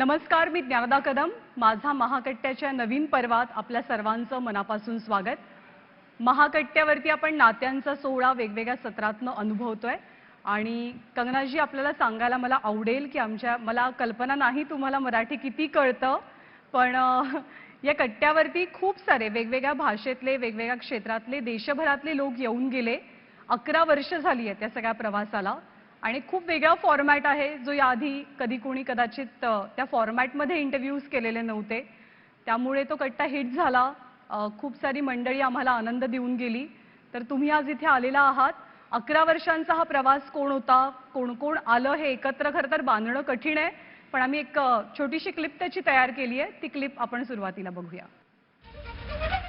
नमस्कार, मी ज्ञानदा कदम. माझा महाकट्ट्याच्या नवीन पर्वात आपल्या सर्वांचं मनापासून स्वागत. महाकट्ट्यावरती आपण नात्यांचा सोहळा वेगवेगळ्या सत्रातनं अनुभवतोय आणि कंगनाजी, आपल्याला सांगायला मला आवडेल की मला कल्पना नाही तुम्हाला मराठी किती कळतं, पण या कट्ट्यावरती खूप सारे वेगवेगळ्या भाषेतले, वेगवेगळ्या क्षेत्रातले, देशभरातले लोक येऊन गेले. 11 वर्ष झाली आहेत त्या सगळ्या प्रवासाला आणि खूप वेगळा फॉर्मॅट आहे, जो याआधी कधी कोणी कदाचित त्या फॉर्मॅटमध्ये इंटरव्ह्यूज केलेले नव्हते. त्यामुळे तो कट्टा हिट झाला. खूप सारी मंडळी आम्हाला आनंद देऊन गेली. तर तुम्ही आज इथे आलेला आहात. 11 वर्षांचा हा प्रवास कोण होता, कोण कोण आलं, हे एकत्र खरं तर बांधणं कठीण आहे, पण आम्ही एक छोटीशी क्लिप त्याची तयार केली आहे. ती क्लिप आपण सुरुवातीला बघूया.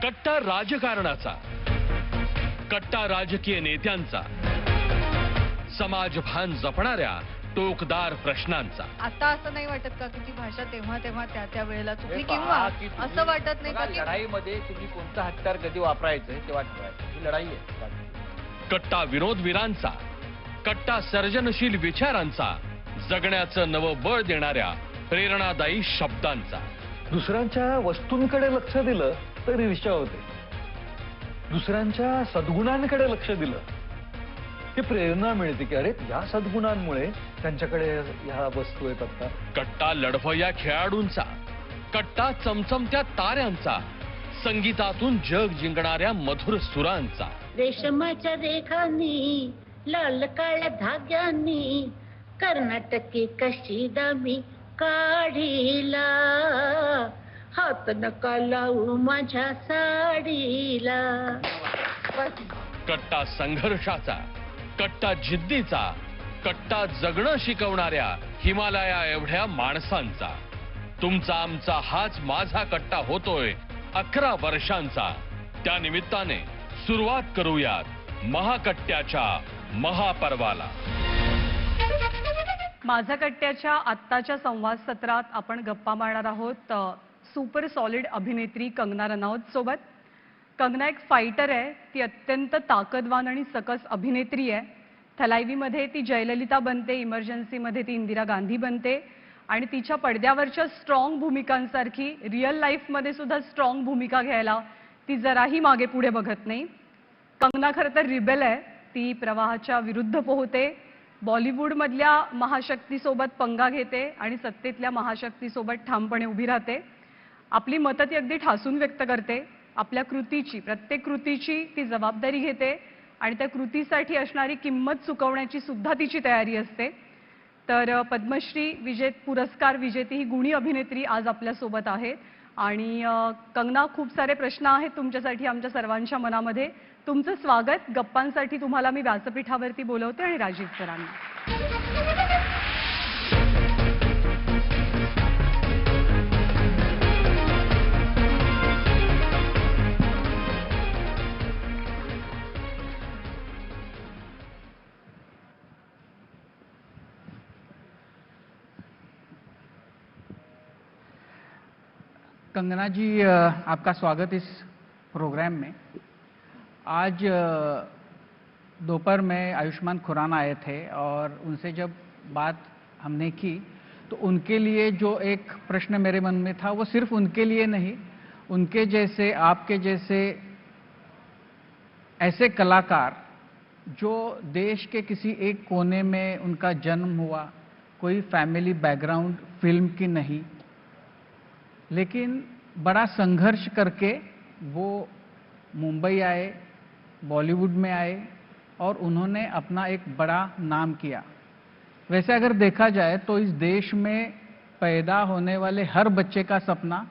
कट्टा राजकारणाचा, कट्टा राजकीय नेत्यांचा, समाजभान जपणाऱ्या टोकदार प्रश्नांचा. आता असं नाही वाटत का की ती भाषा तेव्हा त्या वेळेला चुकली, किंवा असं वाटत नाही का की लढाईमध्ये तुम्ही कोणतं हत्यार कधी वापरायचं तेव्हा ठरवायचं? ही लढाई आहे. कट्टा विनोदवीरांचा, कट्टा सर्जनशील विचारांचा, जगण्याचं नवं बळ देणाऱ्या प्रेरणादायी शब्दांचा. दुसऱ्यांच्या वस्तूंकडे लक्ष दिलं तर ईर्ष्या होते, दुसऱ्यांच्या सद्गुणांकडे लक्ष दिलं की प्रेरणा मिळते की अरे या सद्गुणांमुळे त्यांच्याकडे ह्या वस्तू आहेत. आता कट्टा लढवया खेळाडूंचा, कट्टा चमचमत्या ताऱ्यांचा, संगीतातून जग जिंकणाऱ्या मधुर सुरांचा. रेशमाच्या रेखांनी, लाल काळ्या धाग्यांनी कर्नाटकी कशिदा मी काढीला, हात नका लावू माझ्या साडीला. कट्टा संघर्षाचा, कट्टा जिद्दीचा, कट्टा जगणं शिकवणाऱ्या हिमालया एवढ्या माणसांचा. तुमचा आमचा हाच माझा कट्टा होतोय 11 वर्षांचा. त्या निमित्ताने सुरुवात करूयात महाकट्ट्याच्या महापर्वाला. माझा कट्ट्याच्या आत्ताच्या संवाद सत्रात आपण गप्पा मारणार आहोत सुपर सॉलिड अभिनेत्री कंगना रनौत सोबत. कंगना एक फायटर आहे. ती अत्यंत ताकदवान आणि सकस अभिनेत्री आहे. थलाइवीमध्ये ती जयललिता बनते, इमर्जन्सीमध्ये ती इंदिरा गांधी बनते आणि तिच्या पडद्यावरच्या स्ट्रॉंग भूमिकांसारखी रिअल लाईफमध्ये सुद्धा स्ट्रॉंग भूमिका घ्यायला ती जराही मागे पुढे बघत नाही. कंगना खरं तर रिबेल आहे. ती प्रवाहाच्या विरुद्ध पोहते, बॉलिवूडमधल्या महाशक्तीसोबत पंगा घेते आणि सत्तेतल्या महाशक्तीसोबत ठामपणे उभी राहते. आपली मतं ती अगदी ठासून व्यक्त करते. आपल्या कृतीची, प्रत्येक कृतीची ती जबाबदारी घेते आणि त्या कृतीसाठी असणारी किंमत चुकवण्याची सुद्धा तिची तयारी असते. तर पद्मश्री पुरस्कार विजेती ही गुणी अभिनेत्री आज आपल्यासोबत आहे आणि कंगना, खूप सारे प्रश्न आहेत तुमच्यासाठी आमच्या सर्वांच्या मनामध्ये. तुमचं स्वागत. गप्पांसाठी तुम्हाला मी व्यासपीठावरती बोलवते आणि राजीव सरांना. कंगना जी, आपका स्वागत इस प्रोग्राम में. आज दोपहर में आयुष्मान खुराना आए थे और उनसे जब बात हमने की तो उनके लिए जो एक प्रश्न मेरे मन में था, वो सिर्फ उनके लिए नहीं, उनके जैसे, आपके जैसे ऐसे कलाकार जो देश के किसी एक कोने में उनका जन्म हुआ, कोई फैमिली बैकग्राउंड फिल्म की नहीं, लेकिन बड़ा संघर्ष करके वो मुंबई आए, बॉलीवुड में आए और उन्होंने अपना एक बड़ा नाम किया. वैसे अगर देखा जाए तो इस देश में पैदा होने वाले हर बच्चे का सपना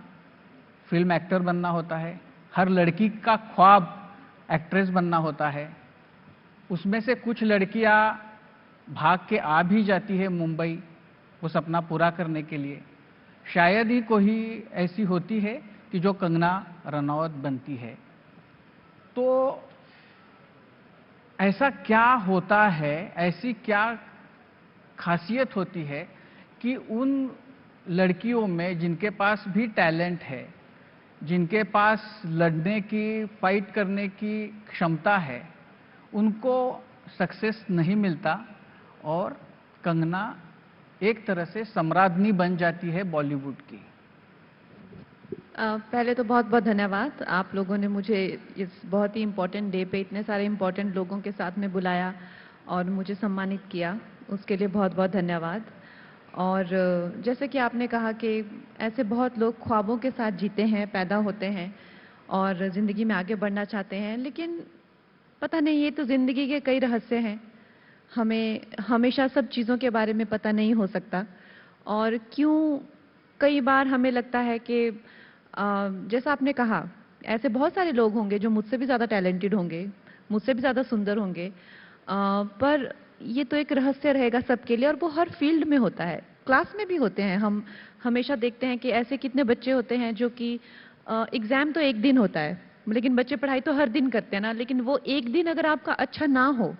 फिल्म एक्टर बनना होता है. हर लड़की का ख्वाब एक्ट्रेस बनना होता है. उसमें से कुछ लड़कियां भाग के आ भी जाती है मुंबई वो सपना पूरा करने के लिए. शायद ही कोई ऐसी होती है कि जो कंगना रनौत बनती है. तो ऐसा क्या होता है, ऐसी क्या खासियत होती है कि उन लड़कियों में जिनके पास भी टैलेंट है, जिनके पास लड़ने की, फाइट करने की क्षमता है, उनको सक्सेस नहीं मिलता और कंगना एक तरह से सम्राज्ञी बन जाती है बॉलीवुड की। पहले तो बहुत बहुत धन्यवाद, आप लोगों ने मुझे इस बहुत ही इम्पोर्टेंट डे पे इतने सारे इम्पोर्टेंट लोगों के साथ में बुलाया और मुझे सम्मानित किया, उसके लिए बहुत बहुत धन्यवाद। और जैसे कि आपने कहा कि ऐसे बहुत लोग ख्वाबों के साथ जीते हैं, पैदा होते हैं और ज़िंदगी में आगे बढ़ना चाहते हैं, लेकिन पता नहीं, ये तो ज़िंदगी के कई रहस्य हैं, हमें हमेशा सब चीज़ों के बारे में पता नहीं हो सकता। और क्यों कई बार हमें लगता है कि जैसा आपने कहा, ऐसे बहुत सारे लोग होंगे जो मुझसे भी ज़्यादा टैलेंटेड होंगे, मुझसे भी ज़्यादा सुंदर होंगे, पर ये तो एक रहस्य रहेगा सबके लिए, और वो हर फील्ड में होता है, क्लास में भी होते हैं। हम हमेशा देखते हैं कि ऐसे कितने बच्चे होते हैं जो कि एग्ज़ाम तो एक दिन होता है, लेकिन बच्चे पढ़ाई तो हर दिन करते हैं ना, लेकिन वो एक दिन अगर आपका अच्छा ना हो,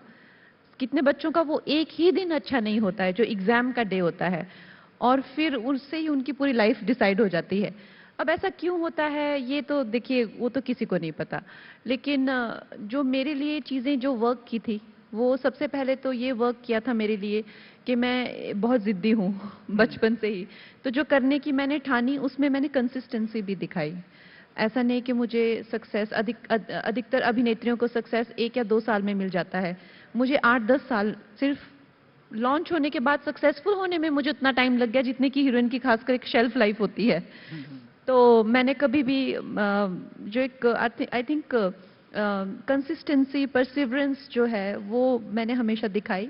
कितने बच्चों का वो एक ही दिन अच्छा नहीं होता है जो एग्ज़ाम का डे होता है, और फिर उससे ही उनकी पूरी लाइफ डिसाइड हो जाती है। अब ऐसा क्यों होता है ये तो देखिए, वो तो किसी को नहीं पता, लेकिन जो मेरे लिए चीज़ें जो वर्क की थी, वो सबसे पहले तो ये वर्क किया था मेरे लिए कि मैं बहुत ज़िद्दी हूँ बचपन से ही, तो जो करने की मैंने ठानी उसमें मैंने कंसिस्टेंसी भी दिखाई। ऐसा नहीं कि मुझे सक्सेस, अधिकतर अभिनेत्रियों को सक्सेस 1 या 2 साल में मिल जाता है, मुझे 8-10 साल, सिर्फ लॉन्च होने के बाद सक्सेसफुल होने में मुझे उतना टाइम लग गया जितने की हीरोइन की खासकर एक शेल्फ लाइफ होती है। तो मैंने कभी भी जो एक आई थिंक कंसिस्टेंसी, परसिवरेंस जो है वो मैंने हमेशा दिखाई,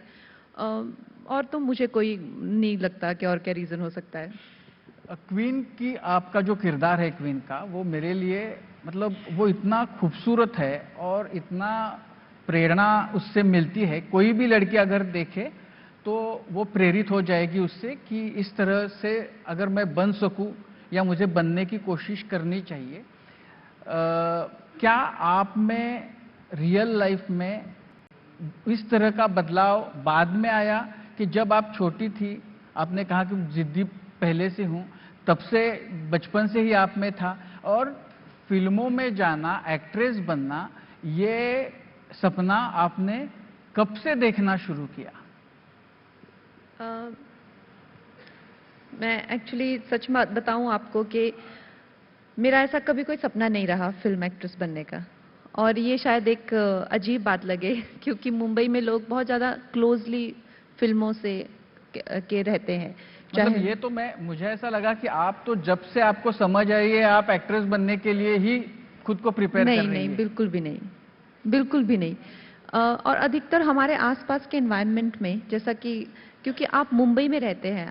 और तो मुझे कोई नहीं लगता कि और क्या रीज़न हो सकता है। क्वीन की आपका जो किरदार है क्वीन का, वो मेरे लिए मतलब वो इतना खूबसूरत है और इतना प्रेरणा उससे मिलती है। कोई भी लड़की अगर देखे तो वो प्रेरित हो जाएगी उससे कि इस तरह से अगर मैं बन सकूं या मुझे बनने की कोशिश करनी चाहिए। क्या आप में रियल लाइफ में इस तरह का बदलाव बाद में आया कि जब आप छोटी थी, आपने कहा कि जिद्दी पहले से हूं, तब से बचपन से ही आप में था, और फिल्मों में जाना, एक्ट्रेस बनना, ये सपना आपने कब से देखना शुरू किया? मैं एक्चुअली सच बताऊं आपको कि मेरा ऐसा कभी कोई सपना नहीं रहा फिल्म एक्ट्रेस बनने का, और ये शायद एक अजीब बात लगे क्योंकि मुंबई में लोग बहुत ज़्यादा क्लोजली फिल्मों से के रहते हैं। मतलब ये तो मुझे ऐसा लगा कि आप तो जब से आपको समझ आई है आप एक्ट्रेस बनने के लिए ही खुद को प्रिपेयर कर रही हैं। नहीं, बिल्कुल भी नहीं, बिल्कुल भी नहीं। और अधिकतर हमारे आसपास के एनवायरनमेंट में, जैसा कि क्योंकि आप मुंबई में रहते हैं,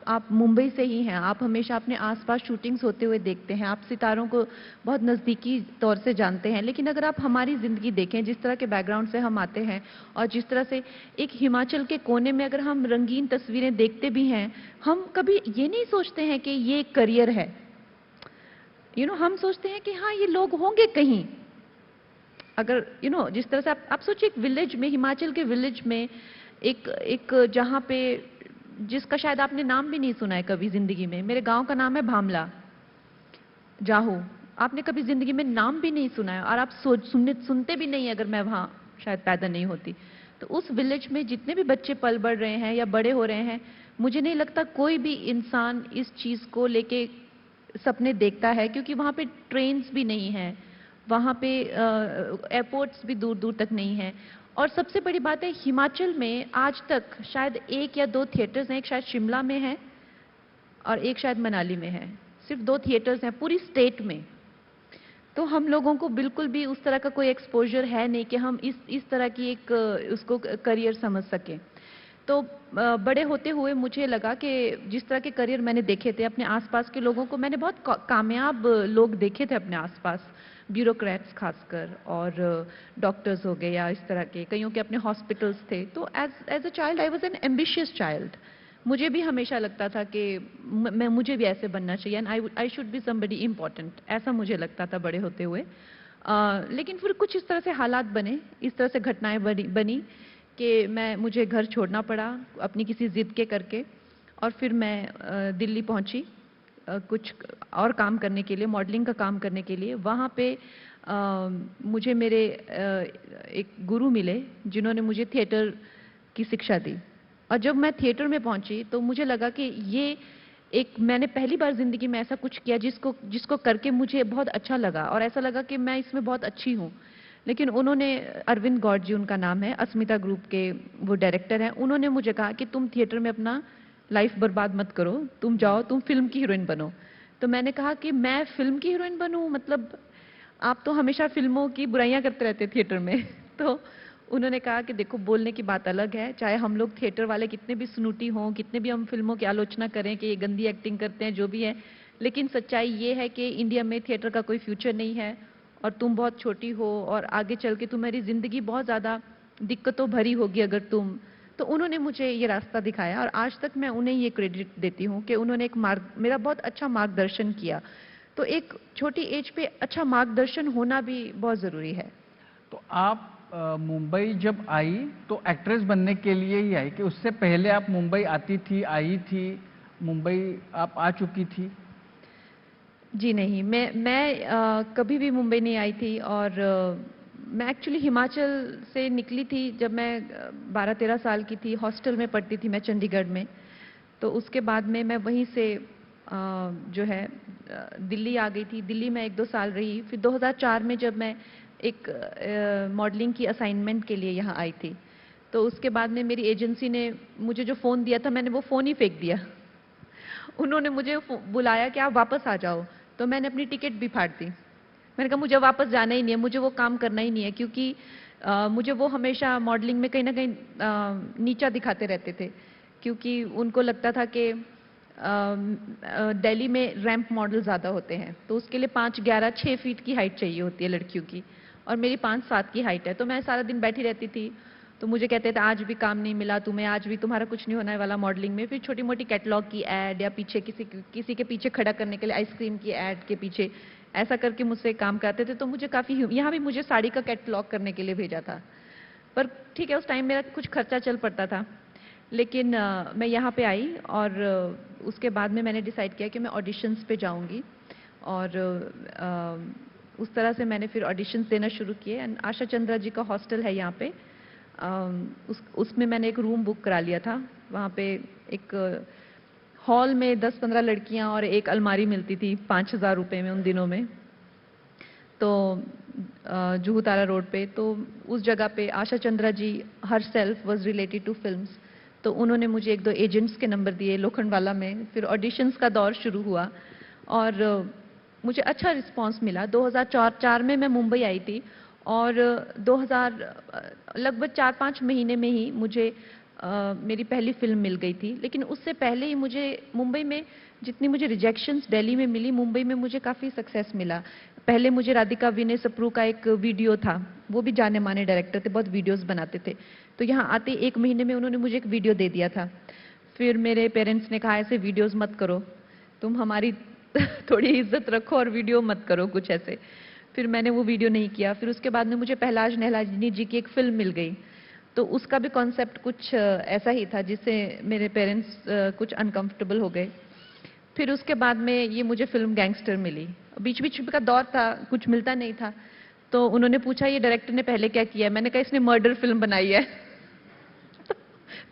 आप मुंबई से ही हैं, आप हमेशा अपने आसपास शूटिंग्स होते हुए देखते हैं, आप सितारों को बहुत नज़दीकी तौर से जानते हैं, लेकिन अगर आप हमारी ज़िंदगी देखें, जिस तरह के बैकग्राउंड से हम आते हैं और जिस तरह से एक हिमाचल के कोने में अगर हम रंगीन तस्वीरें देखते भी हैं, हम कभी ये नहीं सोचते हैं कि ये एक करियर है। हम सोचते हैं कि हाँ, ये लोग होंगे कहीं। अगर जिस तरह से आप सोचिए, एक विलेज में, हिमाचल के विलेज में, एक जहाँ पे, जिसका शायद आपने नाम भी नहीं सुना है कभी जिंदगी में, मेरे गांव का नाम है भामला जाहू, आपने कभी जिंदगी में नाम भी नहीं सुना है, और आप सुनते भी नहीं अगर मैं वहाँ शायद पैदा नहीं होती। तो उस विलेज में जितने भी बच्चे पल बढ़ रहे हैं या बड़े हो रहे हैं, मुझे नहीं लगता कोई भी इंसान इस चीज़ को लेके सपने देखता है, क्योंकि वहाँ पे ट्रेन्स भी नहीं हैं, वहाँ पे एयरपोर्ट्स भी दूर दूर तक नहीं हैं। और सबसे बड़ी बात है, हिमाचल में आज तक शायद 1 या 2 थिएटर्स हैं, एक शायद शिमला में है और एक शायद मनाली में है, सिर्फ 2 थिएटर्स हैं पूरी स्टेट में। तो हम लोगों को बिल्कुल भी उस तरह का कोई एक्सपोजर है नहीं कि हम इस तरह की एक उसको करियर समझ सकें। तो बड़े होते हुए मुझे लगा कि जिस तरह के करियर मैंने देखे थे अपने आसपास के लोगों को, मैंने बहुत कामयाब लोग देखे थे अपने आसपास, ब्यूरोक्रेट्स खासकर, और डॉक्टर्स हो गए या इस तरह के, कईयों के अपने हॉस्पिटल्स थे। तो as a child I was an ambitious child. मुझे भी हमेशा लगता था कि मुझे भी ऐसे बनना चाहिए, and I should be somebody important, ऐसा मुझे लगता था बड़े होते हुए। लेकिन फिर कुछ इस तरह से हालात बने, इस तरह से घटनाएं बनी कि मुझे घर छोड़ना पड़ा अपनी किसी जिद के करके, और फिर मैं दिल्ली पहुंची कुछ और काम करने के लिए, मॉडलिंग का काम करने के लिए। वहाँ पे मुझे मेरे एक गुरु मिले जिन्होंने मुझे थिएटर की शिक्षा दी, और जब मैं थिएटर में पहुंची तो मुझे लगा कि ये एक मैंने पहली बार जिंदगी में ऐसा कुछ किया जिसको करके मुझे बहुत अच्छा लगा और ऐसा लगा कि मैं इसमें बहुत अच्छी हूँ। लेकिन उन्होंने, अरविंद गौड़ जी उनका नाम है, अस्मिता ग्रुप के वो डायरेक्टर हैं, उन्होंने मुझे कहा कि तुम थिएटर में अपना लाइफ बर्बाद मत करो, तुम जाओ, तुम फिल्म की हीरोइन बनो। तो मैंने कहा कि मैं फिल्म की हीरोइन बनूं, मतलब आप तो हमेशा फिल्मों की बुराइयां करते रहते थिएटर में। तो उन्होंने कहा कि देखो, बोलने की बात अलग है, चाहे हम लोग थिएटर वाले कितने भी स्नूटी हों, कितने भी हम फिल्मों की आलोचना करें कि ये गंदी एक्टिंग करते हैं, जो भी है, लेकिन सच्चाई ये है कि इंडिया में थिएटर का कोई फ्यूचर नहीं है और तुम बहुत छोटी हो और आगे चल के तुम्हारी जिंदगी बहुत ज़्यादा दिक्कतों भरी होगी अगर तुम। तो उन्होंने मुझे ये रास्ता दिखाया और आज तक मैं उन्हें ये क्रेडिट देती हूँ कि उन्होंने मेरा बहुत अच्छा मार्गदर्शन किया। तो एक छोटी एज पे अच्छा मार्गदर्शन होना भी बहुत ज़रूरी है। तो आप मुंबई जब आई तो एक्ट्रेस बनने के लिए ही आई कि उससे पहले आप मुंबई आती थी, आई थी, मुंबई आप आ चुकी थी? जी नहीं, मैं कभी भी मुंबई नहीं आई थी और मैं एक्चुअली हिमाचल से निकली थी जब मैं 12-13 साल की थी, हॉस्टल में पढ़ती थी मैं चंडीगढ़ में। तो उसके बाद में मैं वहीं से जो है दिल्ली आ गई थी। दिल्ली में 1-2 साल रही। फिर 2004 में जब मैं एक मॉडलिंग की असाइनमेंट के लिए यहाँ आई थी, तो उसके बाद में मेरी एजेंसी ने मुझे जो फ़ोन दिया था, मैंने वो फ़ोन ही फेंक दिया। उन्होंने मुझे बुलाया कि आप वापस आ जाओ, तो मैंने अपनी टिकट भी फाड़ दी। मैंने कहा मुझे वापस जाना ही नहीं है, मुझे वो काम करना ही नहीं है, क्योंकि मुझे वो हमेशा मॉडलिंग में कहीं ना कहीं नीचा दिखाते रहते थे, क्योंकि उनको लगता था कि दिल्ली में रैंप मॉडल ज़्यादा होते हैं, तो उसके लिए 5'11", 6 फीट की हाइट चाहिए होती है लड़कियों की, और मेरी 5'7" की हाइट है। तो मैं सारा दिन बैठी रहती थी, तो मुझे कहते थे आज भी काम नहीं मिला तुम्हें, आज भी तुम्हारा कुछ नहीं होने वाला मॉडलिंग में। फिर छोटी मोटी कैटलॉग की ऐड या पीछे किसी के पीछे खड़ा करने के लिए आइसक्रीम की ऐड के पीछे ऐसा करके मुझसे काम कराते थे। तो मुझे काफ़ी, यहाँ भी मुझे साड़ी का कैटलॉग करने के लिए भेजा था, पर ठीक है, उस टाइम मेरा कुछ खर्चा चल पड़ता था। लेकिन मैं यहाँ पे आई और उसके बाद में मैंने डिसाइड किया कि मैं ऑडिशंस पे जाऊँगी, और उस तरह से मैंने फिर ऑडिशंस देना शुरू किए। एंड आशा चंद्रा जी का हॉस्टल है यहाँ पे, उसमें मैंने एक रूम बुक करा लिया था। वहाँ पे एक हॉल में 10-15 लड़कियाँ और एक अलमारी मिलती थी 5,000 रुपये में उन दिनों में, तो जुहू तारा रोड पे। तो उस जगह पे Asha Chandra ji herself was related to films, तो उन्होंने मुझे 1-2 एजेंट्स के नंबर दिए लोखंडवाला में। फिर ऑडिशंस का दौर शुरू हुआ और मुझे अच्छा रिस्पांस मिला। 2004 में मैं मुंबई आई थी और 2000 लगभग 4-5 महीने में ही मुझे मेरी पहली फिल्म मिल गई थी। लेकिन उससे पहले ही मुझे मुंबई में जितनी मुझे रिजेक्शंस दिल्ली में मिली, मुंबई में मुझे काफ़ी सक्सेस मिला। पहले मुझे राधिका विनय सप्रू का एक वीडियो था, वो भी जाने माने डायरेक्टर थे, बहुत वीडियोस बनाते थे। तो यहाँ आते 1 महीने में उन्होंने मुझे एक वीडियो दे दिया था। फिर मेरे पेरेंट्स ने कहा ऐसे वीडियोस मत करो, तुम हमारी थोड़ी इज्जत रखो और वीडियो मत करो कुछ ऐसे। फिर मैंने वो वीडियो नहीं किया। फिर उसके बाद में मुझे पहलाज नहलानी जी की एक फिल्म मिल गई, तो उसका भी कॉन्सेप्ट कुछ ऐसा ही था जिससे मेरे पेरेंट्स कुछ अनकंफर्टेबल हो गए। फिर उसके बाद में ये मुझे फिल्म गैंगस्टर मिली। बीच बीच का दौर था, कुछ मिलता नहीं था, तो उन्होंने पूछा ये डायरेक्टर ने पहले क्या किया है। मैंने कहा इसने मर्डर फिल्म बनाई है।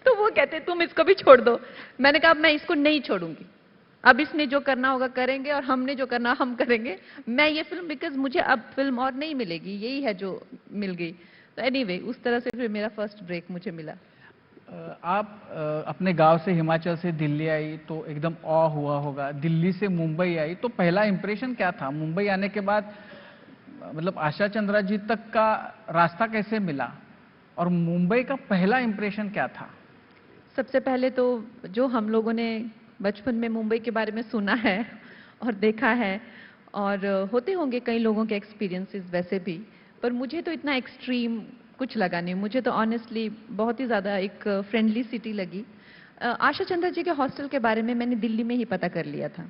तो वो कहते तुम इसको भी छोड़ दो। मैंने कहा अब मैं इसको नहीं छोड़ूंगी, अब इसने जो करना होगा करेंगे और हमने जो करना हम करेंगे। मैं ये फिल्म, बिकॉज मुझे अब फिल्म और नहीं मिलेगी, यही है जो मिल गई। तो एनीवे, उस तरह से फिर मेरा फर्स्ट ब्रेक मुझे मिला। आप अपने गांव से, हिमाचल से दिल्ली आई तो एकदम ऑ हुआ होगा। दिल्ली से मुंबई आई तो पहला इंप्रेशन क्या था? मुंबई आने के बाद मतलब आशा चंद्रा जी तक का रास्ता कैसे मिला और मुंबई का पहला इंप्रेशन क्या था? सबसे पहले तो जो हम लोगों ने बचपन में मुंबई के बारे में सुना है और देखा है, और होते होंगे कई लोगों के एक्सपीरियंसेस वैसे भी, पर मुझे तो इतना एक्सट्रीम कुछ लगा नहीं। मुझे तो ऑनेस्टली बहुत ही ज़्यादा एक फ्रेंडली सिटी लगी। आशा चंद्रा जी के हॉस्टल के बारे में मैंने दिल्ली में ही पता कर लिया था,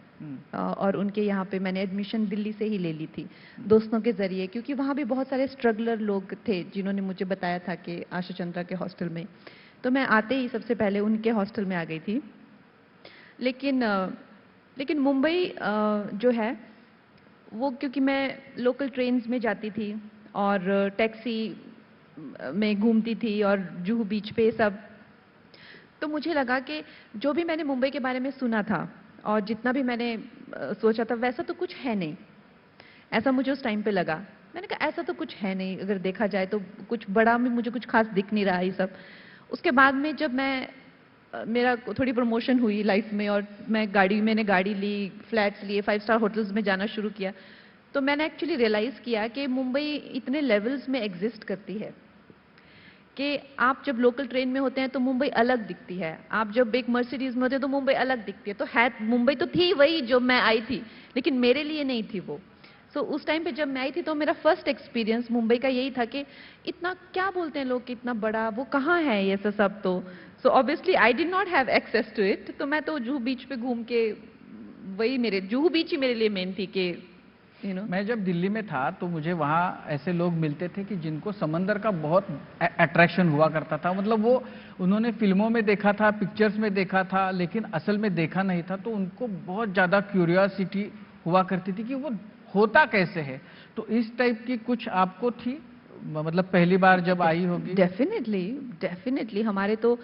और उनके यहाँ पे मैंने एडमिशन दिल्ली से ही ले ली थी दोस्तों के ज़रिए, क्योंकि वहाँ भी बहुत सारे स्ट्रगलर लोग थे जिन्होंने मुझे बताया था कि आशा चंद्रा के हॉस्टल में। तो मैं आते ही सबसे पहले उनके हॉस्टल में आ गई थी। लेकिन मुंबई जो है वो, क्योंकि मैं लोकल ट्रेन्स में जाती थी और टैक्सी में घूमती थी और जुहू बीच पे सब, तो मुझे लगा कि जो भी मैंने मुंबई के बारे में सुना था और जितना भी मैंने सोचा था वैसा तो कुछ है नहीं। ऐसा मुझे उस टाइम पे लगा। मैंने कहा ऐसा तो कुछ है नहीं, अगर देखा जाए तो कुछ बड़ा में मुझे कुछ खास दिख नहीं रहा ये सब। उसके बाद में जब मेरा थोड़ी प्रमोशन हुई लाइफ में और मैंने गाड़ी ली, फ्लैट्स लिए, 5 स्टार होटल्स में जाना शुरू किया, तो मैंने एक्चुअली रियलाइज किया कि मुंबई इतने लेवल्स में एग्जिस्ट करती है कि आप जब लोकल ट्रेन में होते हैं तो मुंबई अलग दिखती है, आप जब एक मर्सिडीज में होते हैं तो मुंबई अलग दिखती है। तो मुंबई तो थी वही जो मैं आई थी, लेकिन मेरे लिए नहीं थी वो। सो उस टाइम पे जब मैं आई थी तो मेरा फर्स्ट एक्सपीरियंस मुंबई का यही था कि इतना क्या बोलते हैं लोग कि इतना बड़ा, वो कहाँ है ये सब। तो so obviously I did not have access to it. तो मैं तो जुहू बीच पे घूम के जुहू बीच ही मेरे लिए मेन थी कि मैं जब दिल्ली में था तो मुझे वहाँ ऐसे लोग मिलते थे कि जिनको समंदर का बहुत अट्रैक्शन हुआ करता था। मतलब वो उन्होंने फिल्मों में देखा था, पिक्चर्स में देखा था, लेकिन असल में देखा नहीं था। तो उनको बहुत ज़्यादा क्यूरियोसिटी हुआ करती थी कि वो होता कैसे है। तो इस टाइप की कुछ आपको थी, मतलब पहली बार जब आई होगी? डेफिनेटली हमारे तो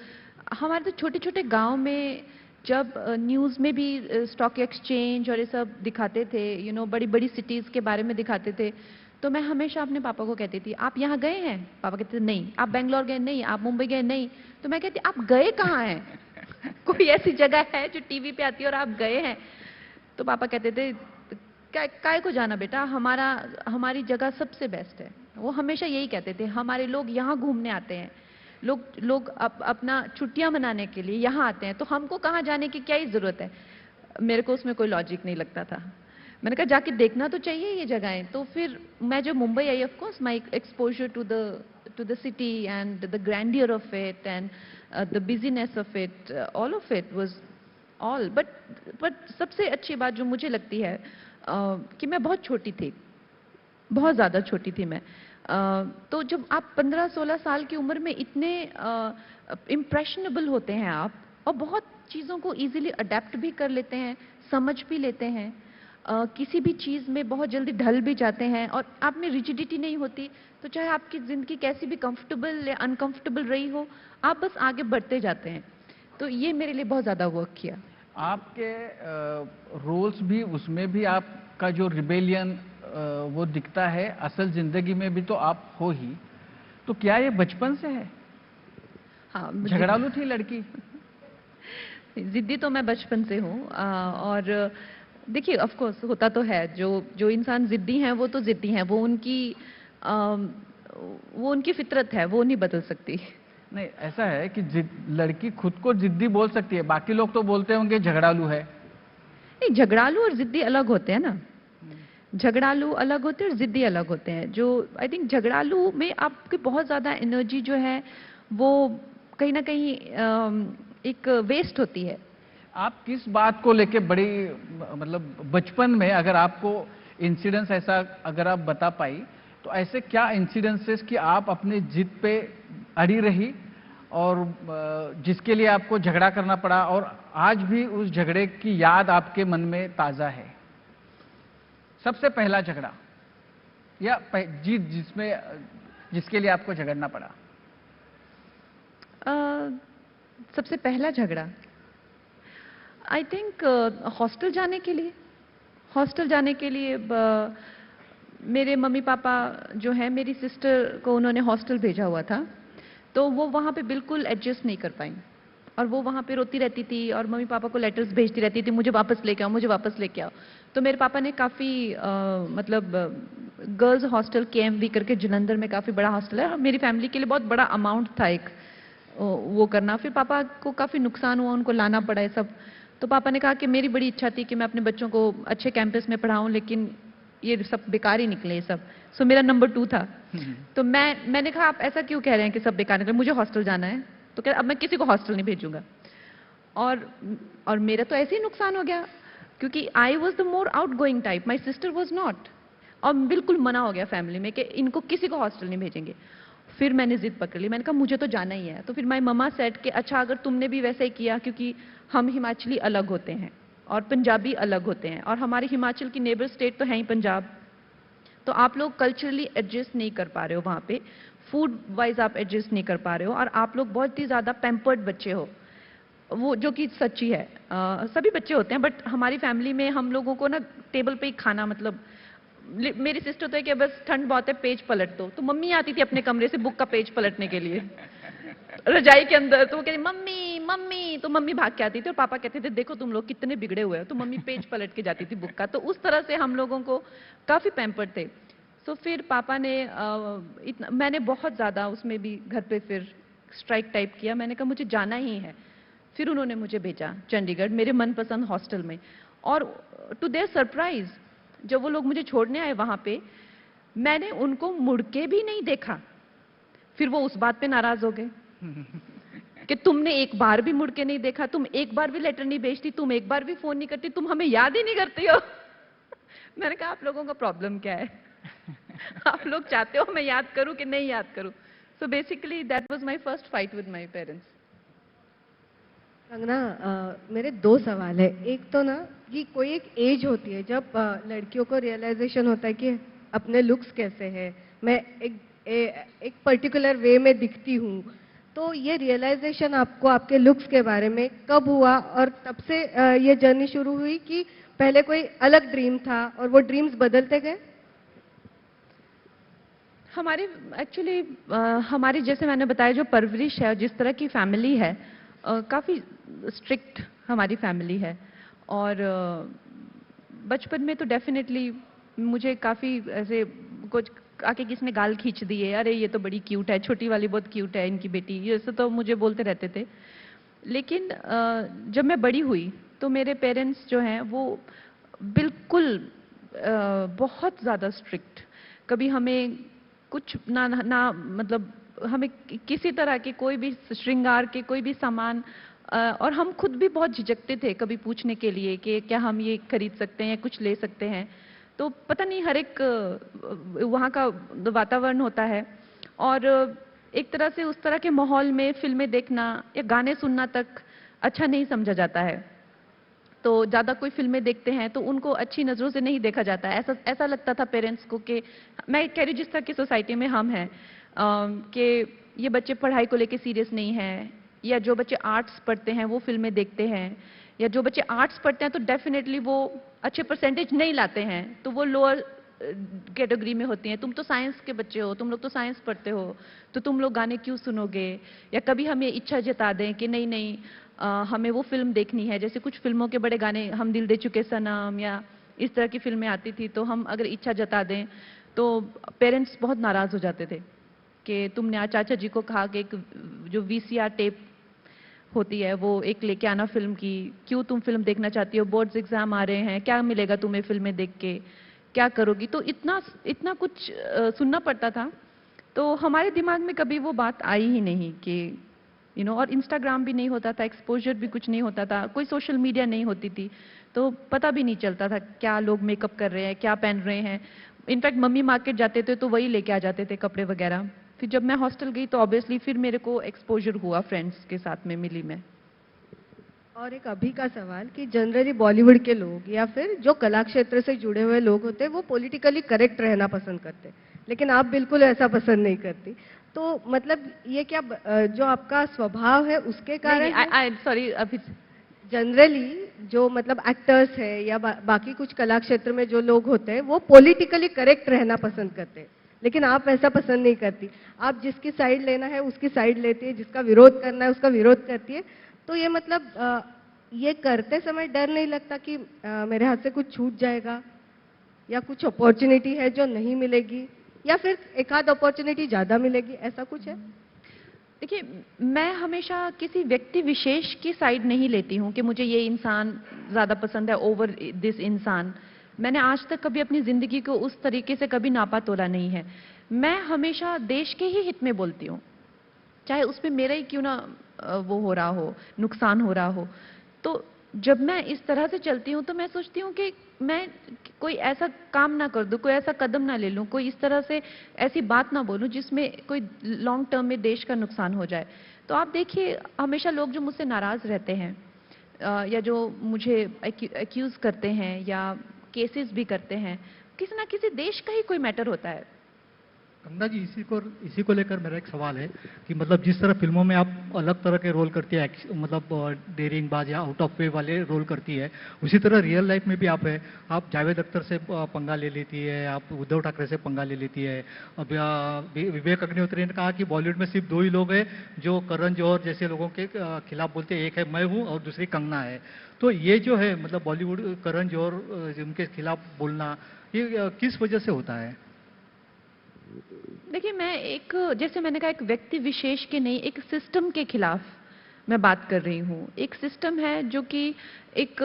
छोटे छोटे गांव में जब न्यूज़ में भी स्टॉक एक्सचेंज और ये सब दिखाते थे, बड़ी बड़ी सिटीज़ के बारे में दिखाते थे, तो मैं हमेशा अपने पापा को कहती थी आप यहाँ गए हैं? पापा कहते थे नहीं। आप बेंगलोर गए? नहीं। आप मुंबई गए? नहीं। तो मैं कहती आप गए कहाँ हैं? कोई ऐसी जगह है जो टीवी पे आती है और आप गए हैं? तो पापा कहते थे काय को जाना बेटा, हमारी जगह सबसे बेस्ट है। वो हमेशा यही कहते थे। हमारे लोग यहाँ घूमने आते हैं, लोग अपना छुट्टियां मनाने के लिए यहाँ आते हैं, तो हमको कहाँ जाने की क्या ही जरूरत है। मेरे को उसमें कोई लॉजिक नहीं लगता था। मैंने कहा जाके देखना तो चाहिए ये जगहें। तो फिर मैं जब मुंबई आई, of course my exposure to the city and the grandeur of it and the busyness of it, all of it was all. But सबसे अच्छी बात जो मुझे लगती है कि मैं बहुत छोटी थी, बहुत ज़्यादा छोटी थी मैं। तो जब आप 15-16 साल की उम्र में इतने इम्प्रेशनेबल होते हैं आप, और बहुत चीज़ों को इजीली अडेप्ट भी कर लेते हैं, समझ भी लेते हैं, किसी भी चीज़ में बहुत जल्दी ढल भी जाते हैं, और आप में रिजिडिटी नहीं होती। तो चाहे आपकी ज़िंदगी कैसी भी कंफर्टेबल या अनकंफर्टेबल रही हो, आप बस आगे बढ़ते जाते हैं। तो ये मेरे लिए बहुत ज़्यादा वर्क किया। आपके रोल्स भी, उसमें भी आपका जो रिबेलियन वो दिखता है, असल जिंदगी में भी तो आप हो ही। तो क्या ये बचपन से है? हाँ, झगड़ालू थी लड़की? जिद्दी तो मैं बचपन से हूँ। और देखिए ऑफ कोर्स होता तो है, जो इंसान जिद्दी हैं वो तो जिद्दी हैं, वो उनकी फितरत है, वो नहीं बदल सकती। नहीं, ऐसा है कि लड़की खुद को जिद्दी बोल सकती है, बाकी लोग तो बोलते होंगे झगड़ालू है। नहीं, झगड़ालू और जिद्दी अलग होते हैं ना। झगड़ालू अलग होते हैं और जिद्दी अलग होते हैं। जो आई थिंक झगड़ालू में आपकी बहुत ज्यादा एनर्जी जो है वो कहीं ना कहीं एक वेस्ट होती है। आप किस बात को लेके बड़ी, मतलब बचपन में अगर आपको इंसिडेंस ऐसा अगर आप बता पाई, तो ऐसे क्या इंसिडेंसेस कि आप अपने जिद पे अड़ी रही और जिसके लिए आपको झगड़ा करना पड़ा, और आज भी उस झगड़े की याद आपके मन में ताजा है? सबसे पहला झगड़ा या जीत जिसके लिए आपको झगड़ना पड़ा? सबसे पहला झगड़ा आई थिंक हॉस्टल जाने के लिए मेरे मम्मी पापा जो है, मेरी सिस्टर को उन्होंने हॉस्टल भेजा हुआ था, तो वो वहाँ पे बिल्कुल एडजस्ट नहीं कर पाई, और वो वहाँ पे रोती रहती थी और मम्मी पापा को लेटर्स भेजती रहती थी, मुझे वापस लेके आओ, मुझे वापस लेके आओ। तो मेरे पापा ने काफ़ी मतलब गर्ल्स हॉस्टल KMV करके जलंधर में काफ़ी बड़ा हॉस्टल है, और मेरी फैमिली के लिए बहुत बड़ा अमाउंट था एक वो करना। फिर पापा को काफ़ी नुकसान हुआ, उनको लाना पड़ा है सब। तो पापा ने कहा कि मेरी बड़ी इच्छा थी कि मैं अपने बच्चों को अच्छे कैंपस में पढ़ाऊं, लेकिन ये सब बेकार ही निकले ये सब। सो मेरा नंबर 2 था। तो मैंने कहा आप ऐसा क्यों कह रहे हैं कि सब बेकार निकले, मुझे हॉस्टल जाना है। तो कह अब मैं किसी को हॉस्टल नहीं भेजूंगा। और मेरा तो ऐसे ही नुकसान हो गया, क्योंकि I was the more out going type, my sister was not. और बिल्कुल मना हो गया फैमिली में कि इनको किसी को हॉस्टल नहीं भेजेंगे। फिर मैंने जिद पकड़ ली, मैंने कहा मुझे तो जाना ही है। तो फिर माई मम्मा सेड कि अच्छा अगर तुमने भी वैसे ही किया, क्योंकि हम हिमाचली अलग होते हैं और पंजाबी अलग होते हैं, और हमारी हिमाचल की नेबर स्टेट तो है ही पंजाब, तो आप लोग कल्चरली एडजस्ट नहीं कर पा रहे हो वहाँ पे, फूड वाइज आप एडजस्ट नहीं कर पा रहे हो, और आप लोग बहुत ही ज़्यादा पैम्पर्ड बच्चे हो। वो जो कि सच्ची है। सभी बच्चे होते हैं, बट हमारी फैमिली में हम लोगों को ना टेबल पे ही खाना, मतलब मेरी सिस्टर तो है कि बस ठंड बहुत है पेज पलट दो, तो मम्मी आती थी अपने कमरे से बुक का पेज पलटने के लिए रजाई के अंदर, तो वो कहती मम्मी मम्मी, तो मम्मी भाग के आती थी और पापा कहते थे देखो तुम लोग कितने बिगड़े हुए हो, तो मम्मी पेज पलट के जाती थी बुक का। तो उस तरह से हम लोगों को काफी पैम्पर्ड थे। सो फिर पापा ने मैंने बहुत ज्यादा उसमें भी घर पे फिर स्ट्राइक टाइप किया, मैंने कहा मुझे जाना ही है। फिर उन्होंने मुझे भेजा चंडीगढ़ मेरे मनपसंद हॉस्टल में, और टू देयर सरप्राइज जब वो लोग मुझे छोड़ने आए वहां पे, मैंने उनको मुड़ के भी नहीं देखा। फिर वो उस बात पे नाराज हो गए कि तुमने एक बार भी मुड़ के नहीं देखा, तुम एक बार भी लेटर नहीं भेजती, तुम एक बार भी फोन नहीं करती, तुम हमें याद ही नहीं करती हो। मैंने कहा आप लोगों का प्रॉब्लम क्या है? आप लोग चाहते हो मैं याद करूं कि नहीं याद करूं? So basically that was my first fight with my parents. Kangana, मेरे दो सवाल है। एक तो ना कि कोई एक एज होती है जब लड़कियों को रियलाइजेशन होता है कि अपने लुक्स कैसे हैं, मैं एक पर्टिकुलर वे में दिखती हूँ। तो ये रियलाइजेशन आपको आपके लुक्स के बारे में कब हुआ, और तब से ये जर्नी शुरू हुई कि पहले कोई अलग ड्रीम था और वो ड्रीम्स बदलते गए? हमारे एक्चुअली हमारी, जैसे मैंने बताया, जो परवरिश है, जिस तरह की फैमिली है, काफ़ी स्ट्रिक्ट हमारी फैमिली है। और बचपन में तो डेफिनेटली मुझे काफ़ी ऐसे कुछ आके किसने गाल खींच दिए, अरे ये तो बड़ी क्यूट है, छोटी वाली बहुत क्यूट है इनकी बेटी, ये ऐसे तो मुझे बोलते रहते थे। लेकिन जब मैं बड़ी हुई तो मेरे पेरेंट्स जो हैं वो बिल्कुल बहुत ज़्यादा स्ट्रिक्ट, कभी हमें कुछ ना मतलब हमें किसी तरह के कोई भी श्रृंगार के कोई भी सामान, और हम खुद भी बहुत झिझकते थे कभी पूछने के लिए कि क्या हम ये खरीद सकते हैं या कुछ ले सकते हैं। तो पता नहीं हर एक वहाँ का वातावरण होता है, और एक तरह से उस तरह के माहौल में फिल्में देखना या गाने सुनना तक अच्छा नहीं समझा जाता है। तो ज़्यादा कोई फिल्में देखते हैं तो उनको अच्छी नज़रों से नहीं देखा जाता है। ऐसा लगता था पेरेंट्स को कि, मैं कह रही जिस तरह की सोसाइटी में हम हैं, कि ये बच्चे पढ़ाई को लेके सीरियस नहीं हैं, या जो बच्चे आर्ट्स पढ़ते हैं वो फिल्में देखते हैं, या जो बच्चे आर्ट्स पढ़ते हैं तो डेफिनेटली वो अच्छे परसेंटेज नहीं लाते हैं, तो वो लोअर कैटेगरी में होती हैं। तुम तो साइंस के बच्चे हो, तुम लोग तो साइंस पढ़ते हो, तो तुम लोग गाने क्यों सुनोगे? या कभी हम ये इच्छा जता दें कि नहीं नहीं हमें वो फिल्म देखनी है, जैसे कुछ फिल्मों के बड़े गाने, हम दिल दे चुके सनम या इस तरह की फिल्में आती थी, तो हम अगर इच्छा जता दें तो पेरेंट्स बहुत नाराज हो जाते थे कि तुमने आज चाचा जी को कहा कि एक जो वीसीआर टेप होती है वो एक लेके आना फिल्म की, क्यों तुम फिल्म देखना चाहती हो, बोर्ड्स एग्जाम आ रहे हैं, क्या मिलेगा तुम्हें फिल्में देख के, क्या करोगी? तो इतना कुछ सुनना पड़ता था। तो हमारे दिमाग में कभी वो बात आई ही नहीं कि और इंस्टाग्राम भी नहीं होता था, एक्सपोजर भी कुछ नहीं होता था, कोई सोशल मीडिया नहीं होती थी, तो पता भी नहीं चलता था क्या लोग मेकअप कर रहे हैं, क्या पहन रहे हैं। इनफैक्ट मम्मी मार्केट जाते थे तो वही लेके आ जाते थे कपड़े वगैरह। फिर जब मैं हॉस्टल गई तो ऑब्वियसली फिर मेरे को एक्सपोजर हुआ, फ्रेंड्स के साथ में मिली मैं। और एक अभी का सवाल कि जनरली बॉलीवुड के लोग या फिर जो कला क्षेत्र से जुड़े हुए लोग होते हैं वो पॉलिटिकली करेक्ट रहना पसंद करते हैं, लेकिन आप बिल्कुल ऐसा पसंद नहीं करती। तो मतलब ये क्या जो आपका स्वभाव है उसके कारण? सॉरी, अभी जनरली जो मतलब एक्टर्स है या बाकी कुछ कला क्षेत्र में जो लोग होते हैं वो पॉलिटिकली करेक्ट रहना पसंद करते हैं, लेकिन आप ऐसा पसंद नहीं करती। आप जिसकी साइड लेना है उसकी साइड लेती है, जिसका विरोध करना है उसका विरोध करती है। तो ये मतलब ये करते समय डर नहीं लगता कि मेरे हाथ से कुछ छूट जाएगा, या कुछ अपॉर्चुनिटी है जो नहीं मिलेगी, या फिर एक आध अपॉर्चुनिटी ज्यादा मिलेगी, ऐसा कुछ है? देखिए, मैं हमेशा किसी व्यक्ति विशेष की साइड नहीं लेती हूँ कि मुझे ये इंसान ज़्यादा पसंद है ओवर दिस इंसान। मैंने आज तक कभी अपनी ज़िंदगी को उस तरीके से कभी नापा तोला नहीं है। मैं हमेशा देश के ही हित में बोलती हूँ, चाहे उसमें मेरा ही क्यों ना वो हो रहा हो, नुकसान हो रहा हो। तो जब मैं इस तरह से चलती हूँ तो मैं सोचती हूँ कि मैं कोई ऐसा काम ना कर दूँ, कोई ऐसा कदम ना ले लूँ, कोई इस तरह से ऐसी बात ना बोलूँ जिसमें कोई लॉन्ग टर्म में देश का नुकसान हो जाए। तो आप देखिए, हमेशा लोग जो मुझसे नाराज़ रहते हैं या जो मुझे एक्यूज़ करते हैं या केसेस भी करते हैं, किसी ना किसी देश का ही कोई मैटर होता है। कंगना जी, इसी को लेकर मेरा एक सवाल है कि मतलब जिस तरह फिल्मों में आप अलग तरह के रोल करती है, मतलब डेयरिंग बाज या आउट ऑफ वे वाले रोल करती है, उसी तरह रियल लाइफ में भी आप है। आप जावेद अख्तर से पंगा ले लेती है, आप उद्धव ठाकरे से पंगा ले लेती है। अब विवेक अग्निहोत्री ने कहा कि बॉलीवुड में सिर्फ 2 ही लोग हैं जो करण जौहर जैसे लोगों के खिलाफ बोलते हैं, एक है मैं हूँ और दूसरी कंगना है। तो ये जो है मतलब बॉलीवुड करण जौहर उनके खिलाफ बोलना, ये किस वजह से होता है? देखिए, मैं एक, जैसे मैंने कहा, एक व्यक्ति विशेष के नहीं, एक सिस्टम के खिलाफ मैं बात कर रही हूँ। एक सिस्टम है जो कि एक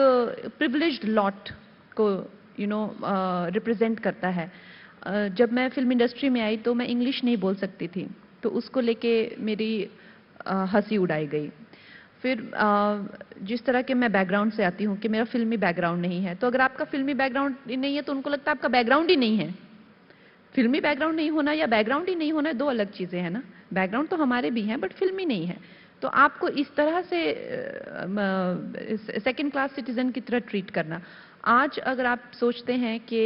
प्रिविलेज्ड लॉट को रिप्रेजेंट करता है। जब मैं फिल्म इंडस्ट्री में आई तो मैं इंग्लिश नहीं बोल सकती थी, तो उसको लेके मेरी हंसी उड़ाई गई। फिर जिस तरह के मैं बैकग्राउंड से आती हूँ कि मेरा फिल्मी बैकग्राउंड नहीं है, तो अगर आपका फिल्मी बैकग्राउंड नहीं है तो उनको लगता है आपका बैकग्राउंड ही नहीं है। फिल्मी बैकग्राउंड नहीं होना या बैकग्राउंड ही नहीं होना 2 अलग चीजें हैं ना। बैकग्राउंड तो हमारे भी हैं बट फिल्मी नहीं है, तो आपको इस तरह से सेकंड क्लास सिटीजन की तरह ट्रीट करना। आज अगर आप सोचते हैं कि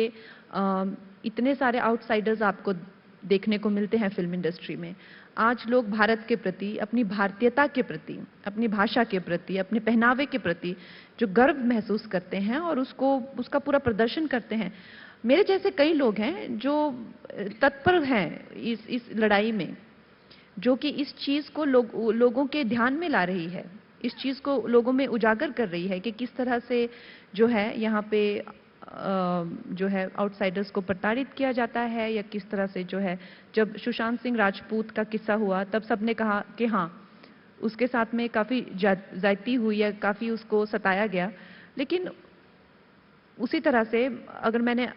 इतने सारे आउटसाइडर्स आपको देखने को मिलते हैं फिल्म इंडस्ट्री में, आज लोग भारत के प्रति, अपनी भारतीयता के प्रति, अपनी भाषा के प्रति, अपने पहनावे के प्रति जो गर्व महसूस करते हैं और उसका पूरा प्रदर्शन करते हैं। मेरे जैसे कई लोग हैं जो तत्पर हैं इस लड़ाई में, जो कि इस चीज को लोगों के ध्यान में ला रही है, इस चीज को लोगों में उजागर कर रही है कि किस तरह से जो है यहाँ पे जो है आउटसाइडर्स को प्रताड़ित किया जाता है, या किस तरह से जो है, जब सुशांत सिंह राजपूत का किस्सा हुआ तब सबने कहा कि हाँ, उसके साथ में काफी ज्यादती हुई या काफी उसको सताया गया। लेकिन उसी तरह से अगर मैंने,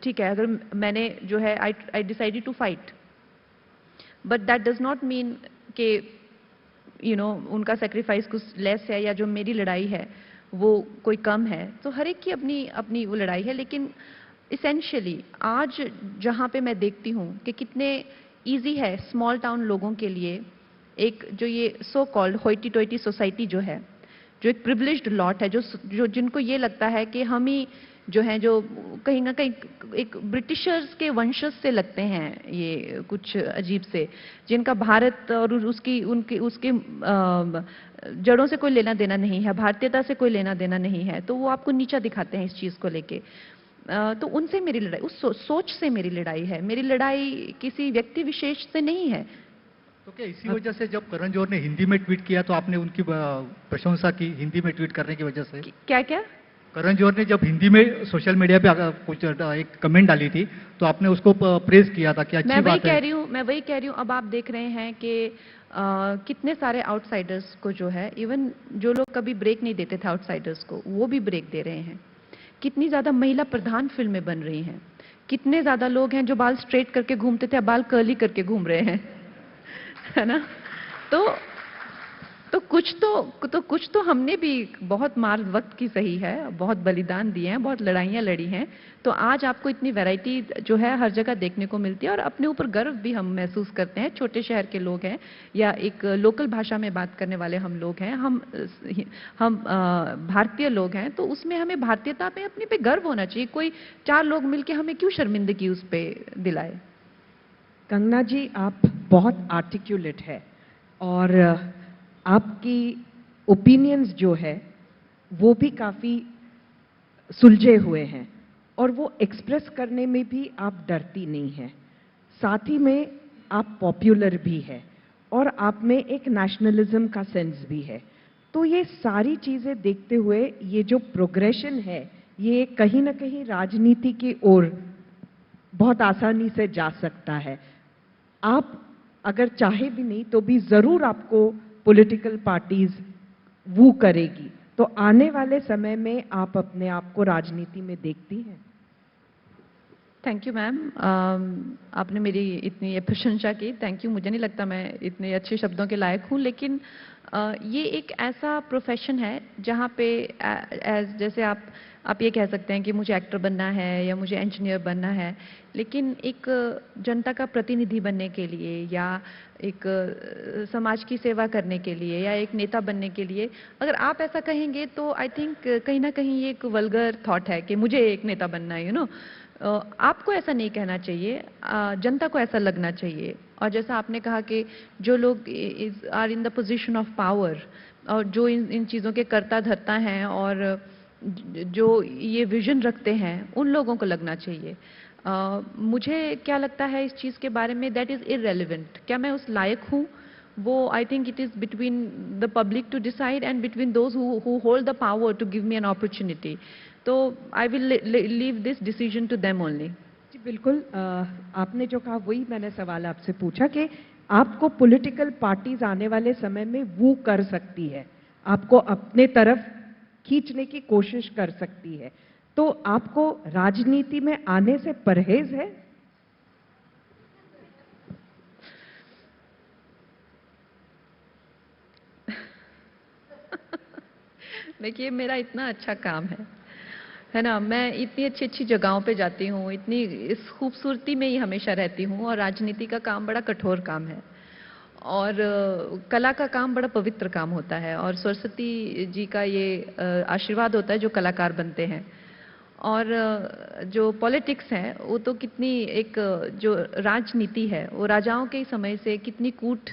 ठीक है, अगर मैंने जो है I decided to fight, but that does not mean कि उनका सेक्रीफाइस कुछ लेस है या जो मेरी लड़ाई है वो कोई कम है। तो हर एक की अपनी अपनी वो लड़ाई है। लेकिन इसेंशियली आज जहाँ पे मैं देखती हूँ कि कितने इजी है स्मॉल टाउन लोगों के लिए, एक जो ये सो कॉल्ड होइटी टोइटी सोसाइटी जो है, जो एक प्रिविलेज्ड लॉट है, जो जिनको ये लगता है कि हम ही जो हैं, जो कहीं ना कहीं एक ब्रिटिशर्स के वंशज से लगते हैं, ये कुछ अजीब से, जिनका भारत और उसके जड़ों से कोई लेना देना नहीं है, भारतीयता से कोई लेना देना नहीं है, तो वो आपको नीचा दिखाते हैं इस चीज को लेके। तो उनसे मेरी लड़ाई, उस सोच से मेरी लड़ाई है। मेरी लड़ाई किसी व्यक्ति विशेष से नहीं है। तो क्या इसी वजह से जब करण जौहर ने हिंदी में ट्वीट किया तो आपने उनकी प्रशंसा की, हिंदी में ट्वीट करने की वजह से? क्या क्या? करण जौहर ने जब हिंदी में सोशल मीडिया पे कुछ एक कमेंट डाली थी तो आपने उसको प्रेज किया था कि अच्छी बात है। मैं वही कह रही हूँ। अब आप देख रहे हैं कि कितने सारे आउटसाइडर्स को जो है, इवन जो लोग कभी ब्रेक नहीं देते थे आउटसाइडर्स को, वो भी ब्रेक दे रहे हैं। कितनी ज्यादा महिला प्रधान फिल्में बन रही हैं। कितने ज्यादा लोग हैं जो बाल स्ट्रेट करके घूमते थे, अब बाल कर्ली करके घूम रहे हैं, है ना। तो कुछ तो हमने भी बहुत मार वक्त की सही है, बहुत बलिदान दिए हैं, बहुत लड़ाइयाँ लड़ी हैं। तो आज आपको इतनी वैरायटी जो है हर जगह देखने को मिलती है, और अपने ऊपर गर्व भी हम महसूस करते हैं। छोटे शहर के लोग हैं या एक लोकल भाषा में बात करने वाले हम लोग हैं, हम भारतीय लोग हैं, तो उसमें हमें भारतीयता पे अपने पे गर्व होना चाहिए। कोई 4 लोग मिलके हमें क्यों शर्मिंदगी उस पे दिलाए। कंगना जी, आप बहुत आर्टिकुलेट है और आपकी ओपिनियंस जो है वो भी काफी सुलझे हुए हैं, और वो एक्सप्रेस करने में भी आप डरती नहीं हैं। साथ ही में आप पॉपुलर भी है और आप में एक नेशनलिज्म का सेंस भी है। तो ये सारी चीजें देखते हुए ये जो प्रोग्रेशन है, ये कहीं ना कहीं राजनीति की ओर बहुत आसानी से जा सकता है। आप अगर चाहे भी नहीं तो भी जरूर आपको पॉलिटिकल पार्टीज वो करेगी। तो आने वाले समय में आप अपने आप को राजनीति में देखती हैं? थैंक यू मैम, आपने मेरी इतनी प्रशंसा की, थैंक यू। मुझे नहीं लगता मैं इतने अच्छे शब्दों के लायक हूँ, लेकिन ये एक ऐसा प्रोफेशन है जहाँ पे जैसे आप ये कह सकते हैं कि मुझे एक्टर बनना है या मुझे इंजीनियर बनना है, लेकिन एक जनता का प्रतिनिधि बनने के लिए या एक समाज की सेवा करने के लिए या एक नेता बनने के लिए, अगर आप ऐसा कहेंगे तो आई थिंक कहीं ना कहीं ये एक वल्गर थॉट है कि मुझे एक नेता बनना है, आपको ऐसा नहीं कहना चाहिए, जनता को ऐसा लगना चाहिए। और जैसा आपने कहा कि जो लोग are in the position of power और जो इन चीज़ों के कर्ता धर्ता हैं और जो ये विजन रखते हैं, उन लोगों को लगना चाहिए। मुझे क्या लगता है इस चीज़ के बारे में, दैट इज़ इररेलेवेंट। क्या मैं उस लायक हूँ, वो I think it is between the public to decide and between those who hold the power to give me an opportunity. तो I will leave this decision to them only. जी बिल्कुल, आपने जो कहा वही मैंने सवाल आपसे पूछा कि आपको पॉलिटिकल पार्टीज आने वाले समय में वो कर सकती है, आपको अपने तरफ खींचने की कोशिश कर सकती है, तो आपको राजनीति में आने से परहेज है? देखिए, मेरा इतना अच्छा काम है ना, मैं इतनी अच्छी अच्छी जगहों पे जाती हूँ, इतनी इस खूबसूरती में ही हमेशा रहती हूँ, और राजनीति का काम बड़ा कठोर काम है और कला का काम बड़ा पवित्र काम होता है, और सरस्वती जी का ये आशीर्वाद होता है जो कलाकार बनते हैं। और जो पॉलिटिक्स है वो तो कितनी एक जो राजनीति है वो राजाओं के समय से कितनी कूट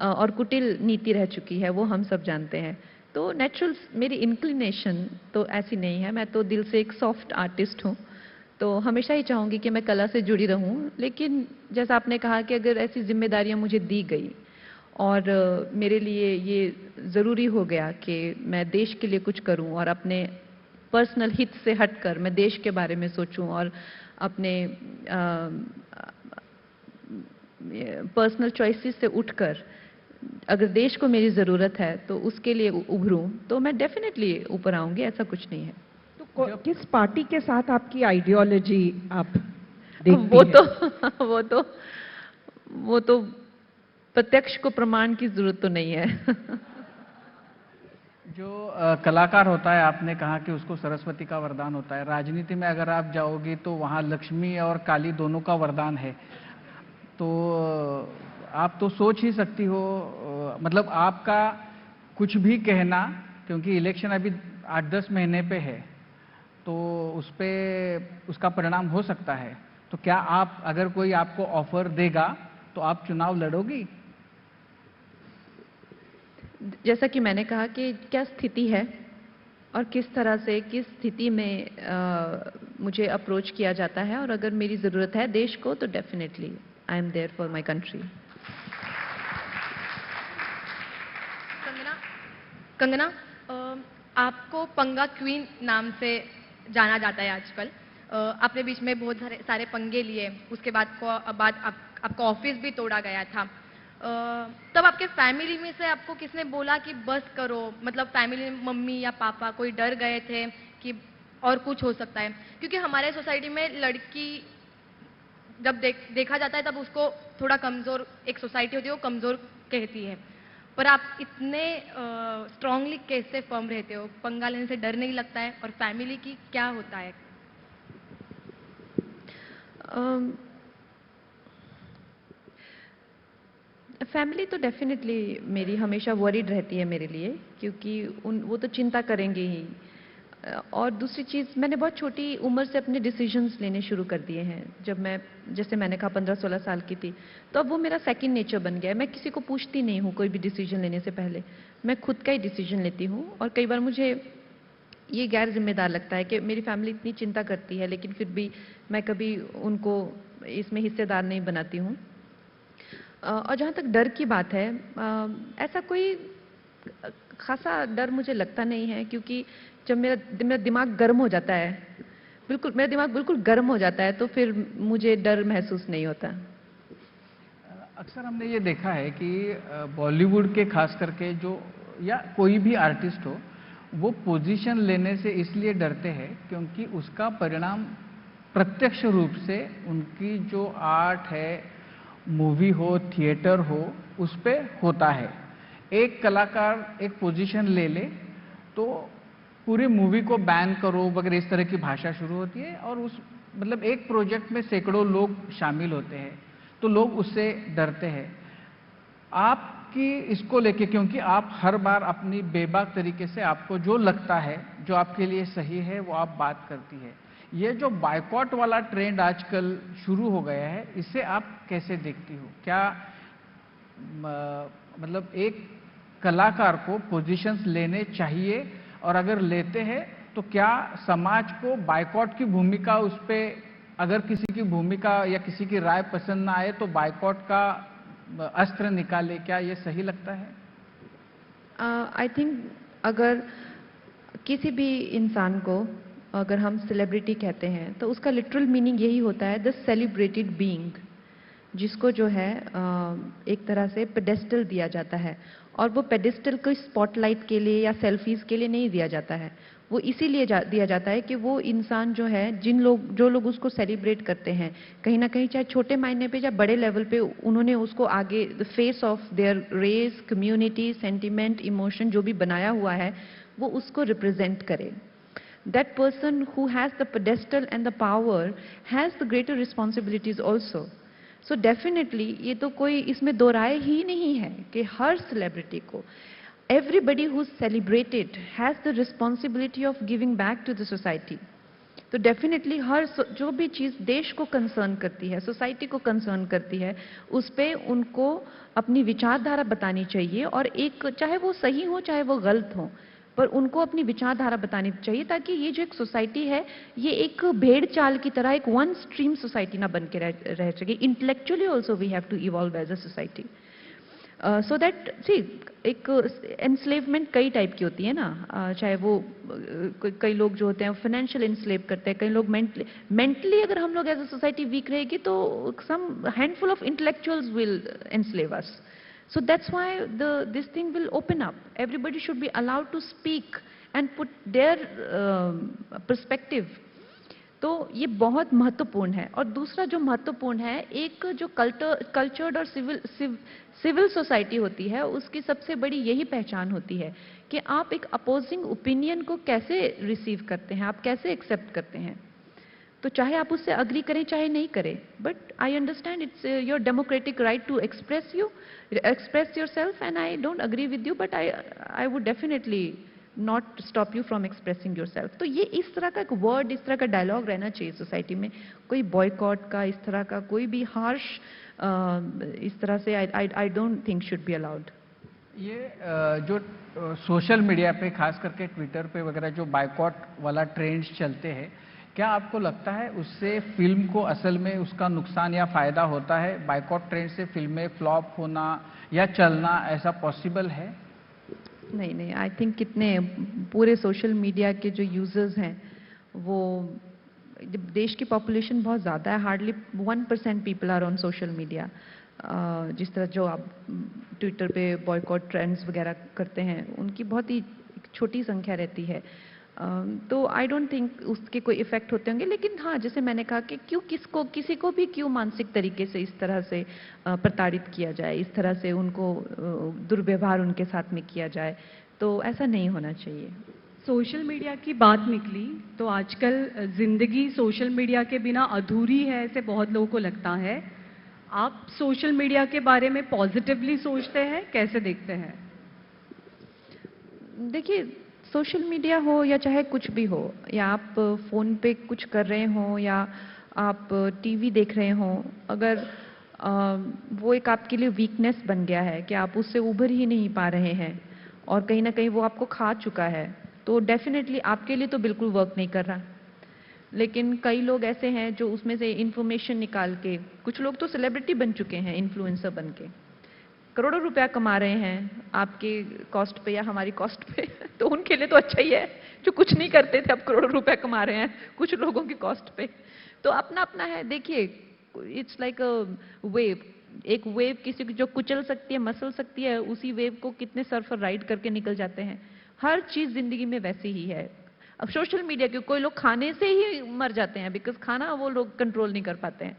और कुटिल नीति रह चुकी है, वो हम सब जानते हैं। तो नेचुरल मेरी इंक्लिनेशन तो ऐसी नहीं है, मैं तो दिल से एक सॉफ्ट आर्टिस्ट हूँ, तो हमेशा ही चाहूँगी कि मैं कला से जुड़ी रहूँ। लेकिन जैसा आपने कहा कि अगर ऐसी जिम्मेदारियाँ मुझे दी गई और मेरे लिए ये ज़रूरी हो गया कि मैं देश के लिए कुछ करूँ और अपने पर्सनल हित से हटकर मैं देश के बारे में सोचूं और अपने पर्सनल चॉइसेस से उठकर अगर देश को मेरी ज़रूरत है तो उसके लिए उभरूं, तो मैं डेफिनेटली ऊपर आऊंगी, ऐसा कुछ नहीं है। तो किस पार्टी के साथ आपकी आइडियोलॉजी आप देखती वो तो प्रत्यक्ष को प्रमाण की जरूरत तो नहीं है। जो कलाकार होता है, आपने कहा कि उसको सरस्वती का वरदान होता है। राजनीति में अगर आप जाओगी तो वहाँ लक्ष्मी और काली दोनों का वरदान है। तो आप तो सोच ही सकती हो, मतलब आपका कुछ भी कहना, क्योंकि इलेक्शन अभी 8-10 महीने पे है, तो उस पे उसका परिणाम हो सकता है। तो क्या आप, अगर कोई आपको ऑफर देगा तो आप चुनाव लड़ोगी? जैसा कि मैंने कहा कि क्या स्थिति है और किस तरह से किस स्थिति में मुझे अप्रोच किया जाता है, और अगर मेरी ज़रूरत है देश को तो definitely I am there for my country. Kangana, आपको पंगा क्वीन नाम से जाना जाता है आजकल। आपने बीच में बहुत सारे पंगे लिए, उसके बाद आपका ऑफिस भी तोड़ा गया था। तब आपके फैमिली में से आपको किसने बोला कि बस करो, मतलब फैमिली में मम्मी या पापा कोई डर गए थे कि और कुछ हो सकता है? क्योंकि हमारे सोसाइटी में लड़की जब देखा जाता है तब उसको थोड़ा कमजोर, एक सोसाइटी होती है वो कमजोर कहती है, पर आप इतने स्ट्रांगली कैसे फर्म रहते हो? पंगा लेने से डर नहीं लगता है? और फैमिली की क्या होता है? फैमिली तो डेफिनेटली मेरी हमेशा वरीड रहती है मेरे लिए, क्योंकि वो तो चिंता करेंगे ही। और दूसरी चीज़, मैंने बहुत छोटी उम्र से अपने डिसीजंस लेने शुरू कर दिए हैं। जब मैं, जैसे मैंने कहा 15-16 साल की थी, तो अब वो मेरा सेकंड नेचर बन गया है। मैं किसी को पूछती नहीं हूँ कोई भी डिसीजन लेने से पहले, मैं खुद का ही डिसीजन लेती हूँ। और कई बार मुझे ये गैर जिम्मेदार लगता है कि मेरी फैमिली इतनी चिंता करती है, लेकिन फिर भी मैं कभी उनको इसमें हिस्सेदार नहीं बनाती हूँ। और जहाँ तक डर की बात है, ऐसा कोई खासा डर मुझे लगता नहीं है, क्योंकि जब मेरा दिमाग गर्म हो जाता है, बिल्कुल मेरा दिमाग बिल्कुल गर्म हो जाता है, तो फिर मुझे डर महसूस नहीं होता। अक्सर हमने ये देखा है कि बॉलीवुड के खास करके जो, या कोई भी आर्टिस्ट हो, वो पोजीशन लेने से इसलिए डरते हैं क्योंकि उसका परिणाम प्रत्यक्ष रूप से उनकी जो आर्ट है, मूवी हो, थिएटर हो, उस पे होता है। एक कलाकार एक पोजीशन ले ले तो पूरी मूवी को बैन करो वगैरह, इस तरह की भाषा शुरू होती है, और उस मतलब एक प्रोजेक्ट में सैकड़ों लोग शामिल होते हैं, तो लोग उससे डरते हैं। आपकी इसको लेके, क्योंकि आप हर बार अपनी बेबाक तरीके से आपको जो लगता है, जो आपके लिए सही है, वो आप बात करती है। ये जो बायकॉट वाला ट्रेंड आजकल शुरू हो गया है, इसे आप कैसे देखती हो? क्या मतलब एक कलाकार को पोजीशंस लेने चाहिए, और अगर लेते हैं तो क्या समाज को बायकॉट की भूमिका, उस पे अगर किसी की भूमिका या किसी की राय पसंद ना आए तो बायकॉट का अस्त्र निकाले, क्या ये सही लगता है? आई थिंक अगर किसी भी इंसान को अगर हम सेलिब्रिटी कहते हैं तो उसका लिटरल मीनिंग यही होता है, द सेलिब्रेटेड बीइंग, जिसको जो है एक तरह से पेडेस्टल दिया जाता है। और वो पेडेस्टल को स्पॉटलाइट के लिए या सेल्फीज के लिए नहीं दिया जाता है, वो इसीलिए दिया जाता है कि वो इंसान जो है, जो लोग उसको सेलिब्रेट करते हैं, कहीं ना कहीं चाहे छोटे मायने पे या बड़े लेवल पे, उन्होंने उसको आगे the face of their race, community, sentiment, emotion जो भी बनाया हुआ है, वो उसको रिप्रेजेंट करे। That person who has the pedestal and the power has the greater responsibilities also. So definitely ये तो कोई इसमें दो राय ही नहीं है कि हर सेलिब्रिटी को, everybody who's celebrated has the responsibility of giving back to the society. तो डेफिनेटली हर जो भी चीज़ देश को कंसर्न करती है, सोसाइटी को कंसर्न करती है, उस पे उनको अपनी विचारधारा बतानी चाहिए, और एक चाहे वो सही हो चाहे वो गलत हो, पर उनको अपनी विचारधारा बतानी चाहिए, ताकि ये जो एक सोसाइटी है ये एक भेड़ चाल की तरह एक वन स्ट्रीम सोसाइटी ना बन के रह सके। Intellectually also we have to evolve as a society, so that see एक एनस्लेवमेंट कई टाइप की होती है ना, चाहे वो कई लोग जो होते हैं फाइनेंशियल एनस्लेव करते हैं, कई लोग मेंटली अगर हम लोग एज अ सोसाइटी वीक रहेगी तो some handful of intellectuals will enslave us. So that's why this thing will open up. Everybody should be allowed to speak and put their perspective. तो ये बहुत महत्वपूर्ण है। और दूसरा जो महत्वपूर्ण है, एक जो कल्चर्ड और सिविल सोसाइटी होती है, उसकी सबसे बड़ी यही पहचान होती है कि आप एक अपोजिंग ओपिनियन को कैसे रिसीव करते हैं, आप कैसे एक्सेप्ट करते हैं। तो चाहे आप उससे अग्री करें चाहे नहीं करें, but I understand it's your democratic right to express yourself, and I don't agree with you, but I would definitely not stop you from expressing yourself. तो ये इस तरह का एक वर्ड, इस तरह का डायलॉग रहना चाहिए सोसाइटी में। कोई बॉयकॉट का, इस तरह का कोई भी हार्श इस तरह से I don't think should be allowed. ये जो सोशल मीडिया पे, खास करके ट्विटर पे वगैरह जो बायकॉट वाला ट्रेंड्स चलते हैं, क्या आपको लगता है उससे फिल्म को असल में उसका नुकसान या फायदा होता है? बायकॉट ट्रेंड से फिल्में फ्लॉप होना या चलना, ऐसा पॉसिबल है? नहीं, आई थिंक कितने पूरे सोशल मीडिया के जो यूजर्स हैं, वो जब देश की पॉपुलेशन बहुत ज़्यादा है, hardly 1% people are on social media. जिस तरह जो आप ट्विटर पे बॉयकॉट ट्रेंड्स वगैरह करते हैं, उनकी बहुत ही छोटी संख्या रहती है। तो आई डोंट थिंक उसके कोई इफेक्ट होते होंगे। लेकिन हाँ, जैसे मैंने कहा कि क्यों किसी को भी क्यों मानसिक तरीके से इस तरह से प्रताड़ित किया जाए, इस तरह से उनको दुर्व्यवहार उनके साथ में किया जाए, तो ऐसा नहीं होना चाहिए। सोशल मीडिया की बात निकली तो आजकल जिंदगी सोशल मीडिया के बिना अधूरी है, ऐसे बहुत लोगों को लगता है। आप सोशल मीडिया के बारे में पॉजिटिवली सोचते हैं, कैसे देखते हैं? देखिए, सोशल मीडिया हो या चाहे कुछ भी हो, या आप फ़ोन पे कुछ कर रहे हो या आप टीवी देख रहे हो, अगर वो एक आपके लिए वीकनेस बन गया है कि आप उससे उभर ही नहीं पा रहे हैं और कहीं ना कहीं वो आपको खा चुका है, तो डेफिनेटली आपके लिए तो बिल्कुल वर्क नहीं कर रहा। लेकिन कई लोग ऐसे हैं जो उसमें से इंफॉर्मेशन निकाल के, कुछ लोग तो सेलिब्रिटी बन चुके हैं, इन्फ्लुएंसर बन के करोड़ों रुपया कमा रहे हैं आपके कॉस्ट पे या हमारी कॉस्ट पे तो उनके लिए तो अच्छा ही है। जो कुछ नहीं करते थे अब करोड़ों रुपया कमा रहे हैं कुछ लोगों की कॉस्ट पे। तो अपना अपना है। देखिए, इट्स लाइक अ वेव। एक वेव किसी को जो कुचल सकती है, मसल सकती है, उसी वेव को कितने सर्फर राइड करके निकल जाते हैं। हर चीज जिंदगी में वैसी ही है। अब सोशल मीडिया के कोई लोग खाने से ही मर जाते हैं, बिकॉज खाना वो लोग कंट्रोल नहीं कर पाते हैं।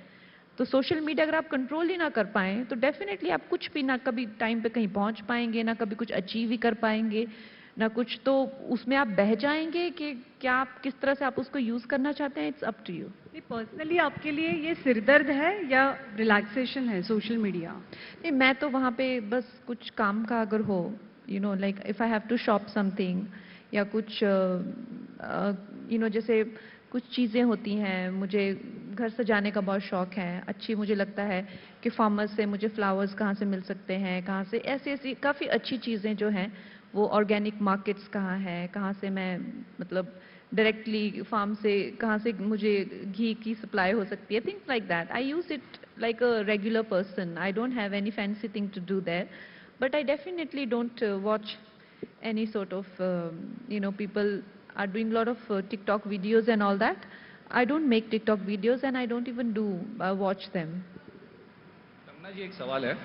तो सोशल मीडिया अगर आप कंट्रोल ही ना कर पाएं तो डेफिनेटली आप कुछ भी ना कभी टाइम पे कहीं पहुंच पाएंगे, ना कभी कुछ अचीव ही कर पाएंगे, ना कुछ। तो उसमें आप बह जाएंगे कि क्या आप किस तरह से आप उसको यूज करना चाहते हैं, it's up to you. Personally आपके लिए ये सिरदर्द है या रिलैक्सेशन है सोशल मीडिया? नहीं, मैं तो वहाँ पे बस कुछ काम का अगर हो, you know, like if I have to shop something या कुछ यू नो, जैसे कुछ चीज़ें होती हैं, मुझे घर सजाने का बहुत शौक है, अच्छी मुझे लगता है कि फार्मर्स से मुझे फ्लावर्स कहाँ से मिल सकते हैं, कहाँ से ऐसी ऐसी काफ़ी अच्छी चीज़ें जो हैं, वो ऑर्गेनिक मार्केट्स कहाँ हैं, कहाँ से मैं मतलब डायरेक्टली फार्म से कहाँ से मुझे घी की सप्लाई हो सकती है, things like that. I use it like a regular person. I don't have any fancy thing to do there, but I definitely don't watch any sort of, people are doing a lot of TikTok videos and all that. I don't make TikTok videos and I don't even do watch them. Kangana ji, एक सवाल है.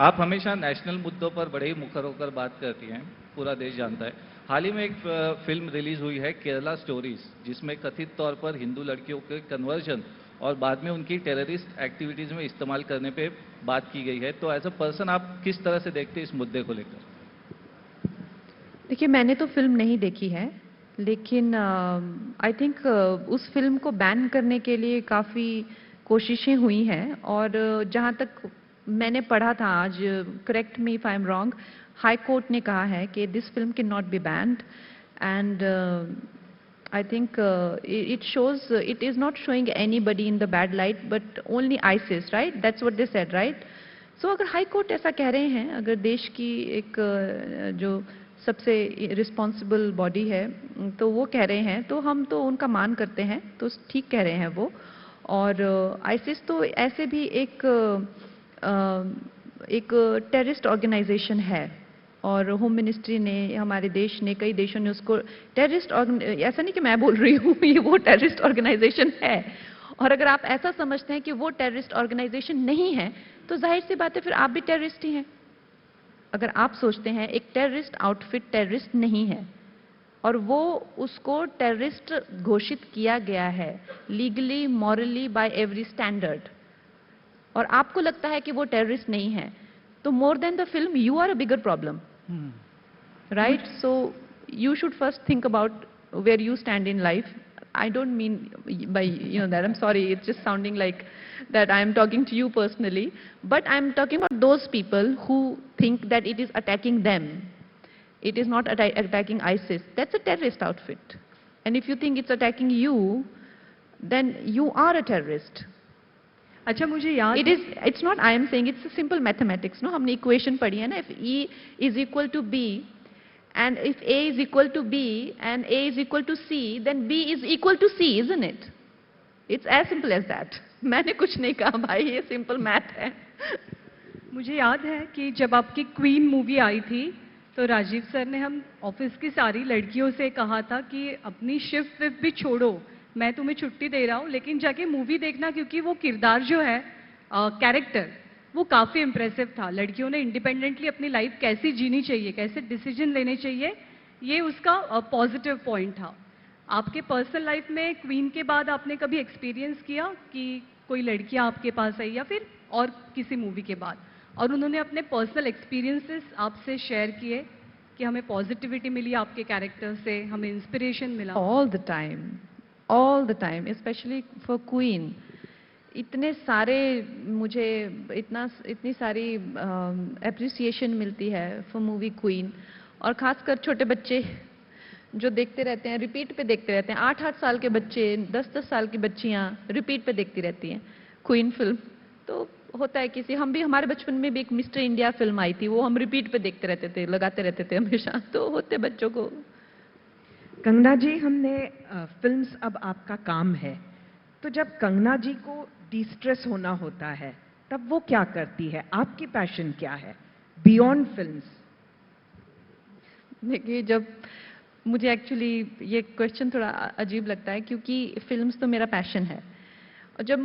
आप हमेशा national मुद्दों पर बड़े ही मुखर होकर बात करती हैं, पूरा देश जानता है. हाल ही में एक फिल्म रिलीज हुई है, केरला स्टोरीज, जिसमें कथित तौर पर हिंदू लड़कियों के कन्वर्जन और बाद में उनकी टेररिस्ट एक्टिविटीज में इस्तेमाल करने पे बात की गई है. तो एज अ पर्सन आप किस तरह से देखते हैं इस मुद्दे को लेकर? देखिए, मैंने तो फिल्म नहीं देखी है, लेकिन आई थिंक उस फिल्म को बैन करने के लिए काफ़ी कोशिशें हुई हैं, और जहाँ तक मैंने पढ़ा था आज, correct me if I am wrong, high court ने कहा है कि this film can not be band, and I think it shows, it is not showing anybody in the bad light, but only ISIS, right? That's what they said, right? So अगर high court ऐसा कह रहे हैं, अगर देश की एक जो सबसे रिस्पॉन्सिबल बॉडी है तो वो कह रहे हैं, तो हम तो उनका मान करते हैं, तो ठीक कह रहे हैं वो. और आईसिस तो ऐसे भी एक टेररिस्ट ऑर्गेनाइजेशन है, और होम मिनिस्ट्री ने, हमारे देश ने, कई देशों ने उसको टेररिस्ट, ऐसा नहीं कि मैं बोल रही हूँ, ये वो टेररिस्ट ऑर्गेनाइजेशन है. और अगर आप ऐसा समझते हैं कि वो टेररिस्ट ऑर्गेनाइजेशन नहीं है, तो जाहिर सी बात है फिर आप भी टेररिस्ट ही हैं. अगर आप सोचते हैं एक टेररिस्ट आउटफिट टेररिस्ट नहीं है और वो उसको टेररिस्ट घोषित किया गया है legally, morally, by every standard, और आपको लगता है कि वो टेररिस्ट नहीं है, तो more than the film, you are a bigger problem, right? So you should first think about where you stand in life. I don't mean by that. I'm sorry, it's just sounding like that I am talking to you personally, but I'm talking about those people who think that it is attacking them. It is not attacking ISIS. That's a terrorist outfit, and if you think it's attacking you, then you are a terrorist. अच्छा, मुझे याद, it's not I am saying, it's a simple mathematics, no? हमने equation पढ़ी है ना, if E is equal to B and if A is equal to B and A is equal to C, then B is equal to C, isn't it? It's as simple as that. मैंने कुछ नहीं कहा भाई, ये simple math है. मुझे याद है कि जब आपकी क्वीन मूवी आई थी, तो राजीव सर ने हम ऑफिस की सारी लड़कियों से कहा था कि अपनी शिफ्ट विफ्ट भी छोड़ो, मैं तुम्हें छुट्टी दे रहा हूँ, लेकिन जाके मूवी देखना, क्योंकि वो किरदार जो है, कैरेक्टर, वो काफ़ी इम्प्रेसिव था. लड़कियों ने इंडिपेंडेंटली अपनी लाइफ कैसी जीनी चाहिए, कैसे डिसीजन लेने चाहिए, ये उसका पॉजिटिव पॉइंट था. आपके पर्सनल लाइफ में क्वीन के बाद आपने कभी एक्सपीरियंस किया कि कोई लड़कियाँ आपके पास आई, या फिर और किसी मूवी के बाद, और उन्होंने अपने पर्सनल एक्सपीरियंसेस आपसे शेयर किए कि हमें पॉजिटिविटी मिली आपके कैरेक्टर से, हमें इंस्पिरेशन मिला? All the time, especially for Queen. इतने सारे मुझे इतनी सारी एप्रिसिएशन मिलती है फॉर मूवी क्वीन, और खासकर छोटे बच्चे जो देखते रहते हैं, रिपीट पे देखते रहते हैं. 8-8 साल के बच्चे, 10-10 साल की बच्चियां रिपीट पे देखती रहती हैं क्वीन फिल्म. तो होता है हम भी, हमारे बचपन में भी एक मिस्टर इंडिया फिल्म आई थी, वो हम रिपीट पे देखते रहते थे, लगाते रहते थे हमेशा. तो होते बच्चों को. कंगना जी, हमने फिल्म्स अब आपका काम है, तो जब कंगना जी को डिस्ट्रेस होना होता है तब वो क्या करती है? आपकी पैशन क्या है बियॉन्ड फिल्म्स? देखिए, जब मुझे एक्चुअली ये क्वेश्चन थोड़ा अजीब लगता है, क्योंकि फिल्म्स तो मेरा पैशन है, और जब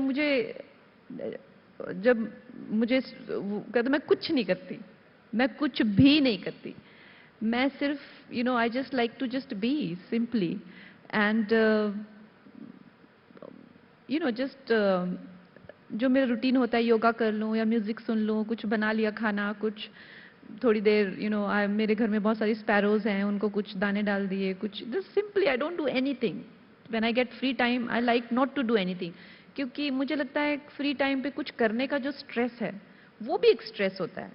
मुझे कहते, मैं कुछ नहीं करती, मैं कुछ भी नहीं करती, मैं सिर्फ I just like to just be simply, and just जो मेरा रूटीन होता है, योगा कर लूँ या म्यूजिक सुन लूँ, कुछ बना लिया खाना, कुछ थोड़ी देर मेरे घर में बहुत सारी स्पैरोज हैं, उनको कुछ दाने डाल दिए, कुछ just simply I don't do anything. When I get free time, I like not to do anything, क्योंकि मुझे लगता है फ्री टाइम पे कुछ करने का जो स्ट्रेस है, वो भी एक स्ट्रेस होता है.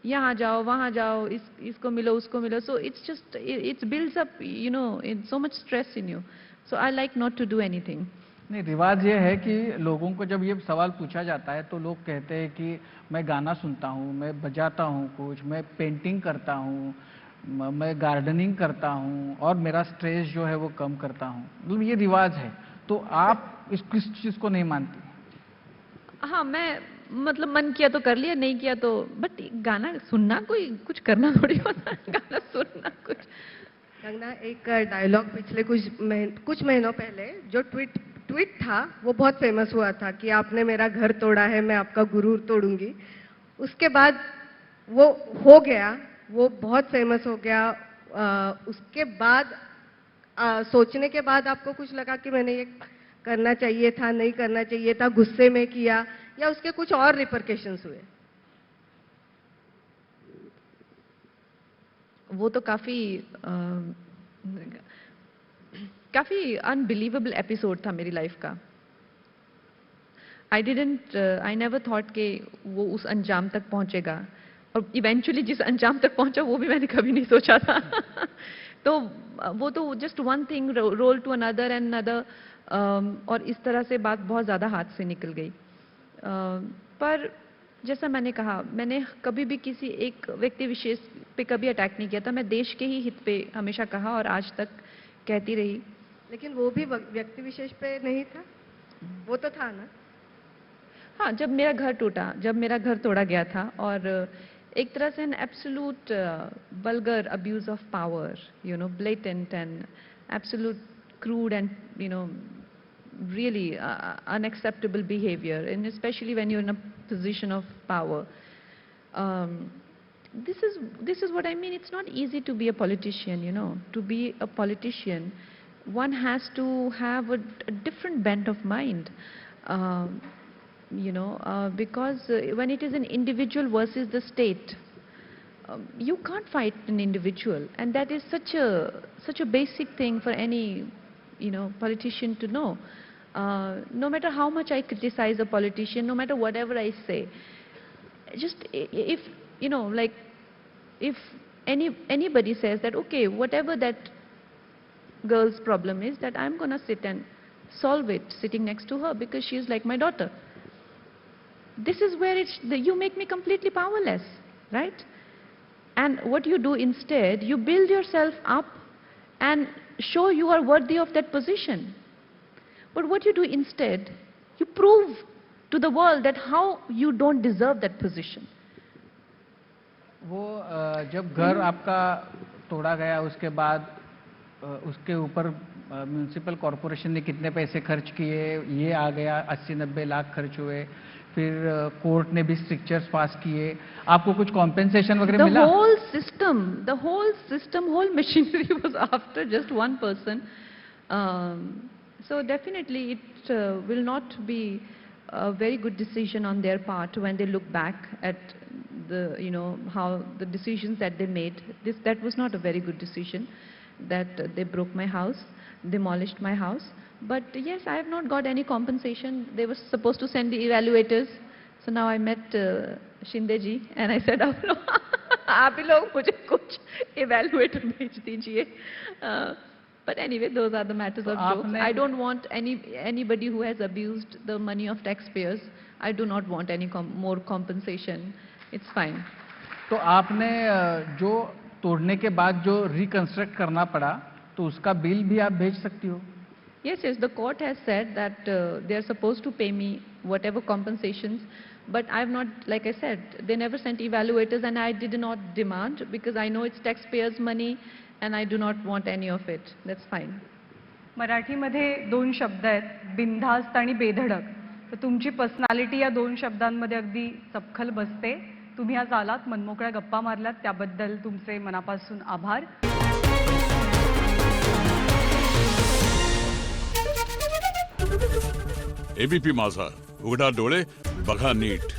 यहाँ जाओ वहाँ जाओ, इसको मिलो उसको मिलो. So it's just it builds up, you know, in so much stress in you. So I like not to do anything. नहीं, रिवाज ये है कि लोगों को जब ये सवाल पूछा जाता है तो लोग कहते हैं कि मैं गाना सुनता हूँ, मैं बजाता हूँ कुछ, मैं पेंटिंग करता हूँ, मैं गार्डनिंग करता हूँ और मेरा स्ट्रेस जो है वो कम करता हूँ. मतलब ये रिवाज है. तो आप किस चीज़ को नहीं मानती? हाँ, मैं मतलब मन किया तो कर लिया, नहीं किया तो, बट गाना सुनना कोई कुछ करना थोड़ी होता है. गाना सुनना कुछ. कंगना, एक डायलॉग पिछले कुछ महीनों पहले जो ट्वीट था वो बहुत फेमस हुआ था कि आपने मेरा घर तोड़ा है, मैं आपका गुरूर तोड़ूंगी. उसके बाद वो हो गया, वो बहुत फेमस हो गया. उसके बाद सोचने के बाद आपको कुछ लगा कि मैंने ये करना चाहिए था, नहीं करना चाहिए था, गुस्से में किया, या उसके कुछ और रिपरकेशंस हुए? वो तो काफी अनबिलीवेबल एपिसोड था मेरी लाइफ का. आई नेवर थॉट कि वो उस अंजाम तक पहुंचेगा, और इवेंचुअली जिस अंजाम तक पहुंचा वो भी मैंने कभी नहीं सोचा था. तो वो तो just one thing roll to another and another, और इस तरह से बात बहुत ज़्यादा हाथ से निकल गई. पर जैसा मैंने कहा, मैंने कभी भी किसी एक व्यक्ति विशेष पे कभी अटैक नहीं किया था. मैं देश के ही हित पे हमेशा कहा और आज तक कहती रही. लेकिन वो भी व्यक्ति विशेष पे नहीं था, वो तो था ना. हाँ, जब मेरा घर टूटा, जब मेरा घर तोड़ा गया था, और एक तरह से an absolute vulgar abuse of power, you know, blatant and absolute crude and, you know, really unacceptable behavior, and especially when you're in a position of power. This is what I mean. It's not easy to be a politician, you know. To be a politician, one has to have a different bent of mind, you know, because when it is an individual versus the state, you can't fight an individual, and that is such a basic thing for any, you know, politician to know. No matter how much I criticize a politician, no matter whatever I say, just if, you know, like, if anybody says that, okay, whatever that girl's problem is, that I'm gonna sit and solve it sitting next to her because she is like my daughter. This is where you make me completely powerless, right? And what you do instead, you build yourself up and show you are worthy of that position. But what you do instead, you prove to the world that how you don't deserve that position. वो जब घर आपका तोड़ा गया, उसके बाद उसके ऊपर म्यूनिसिपल कॉरपोरेशन ने कितने पैसे खर्च किए, ये आ गया, 80-90 लाख खर्च हुए, फिर कोर्ट ने भी स्ट्रिक्चर्स पास किए, आपको कुछ कॉम्पेंसेशन वगैरह मिला? The whole system, whole machinery was after just one person. So definitely it will not be a very good decision on their part when they look back at the, you know, how the decisions that they made. That was not a very good decision, that they broke my house, demolished my house. But yes, I have not got any compensation. They were supposed to send the evaluators. So now I met Shinde ji and I said, आप ही लोग मुझे कुछ evaluator भेज दीजिए. But anyway, those are the matters of jokes. I don't want anybody who has abused the money of taxpayers. I do not want any more compensation. It's fine. तो आपने जो तोड़ने के बाद जो रिकंस्ट्रक्ट करना पड़ा, तो उसका बिल भी आप भेज सकती हो? Yes, the court has said that they are supposed to pay me whatever compensations, but I have not, like I said, they never sent evaluators and I did not demand because I know it's taxpayers' money and I do not want any of it. That's fine. मराठीमध्ये 2 शब्द आहेत, बिनधास्त आणि बेधडक. तर तुमची personality या 2 शब्दांमध्ये अगदी सपखल बसते. तुम्ही आज आलात, मनमोकळ्या गप्पा मारल्यात, त्याबद्दल तुमचे मनापासून आभार. एबीपी माझा, उघडा डोळे बघा नीट.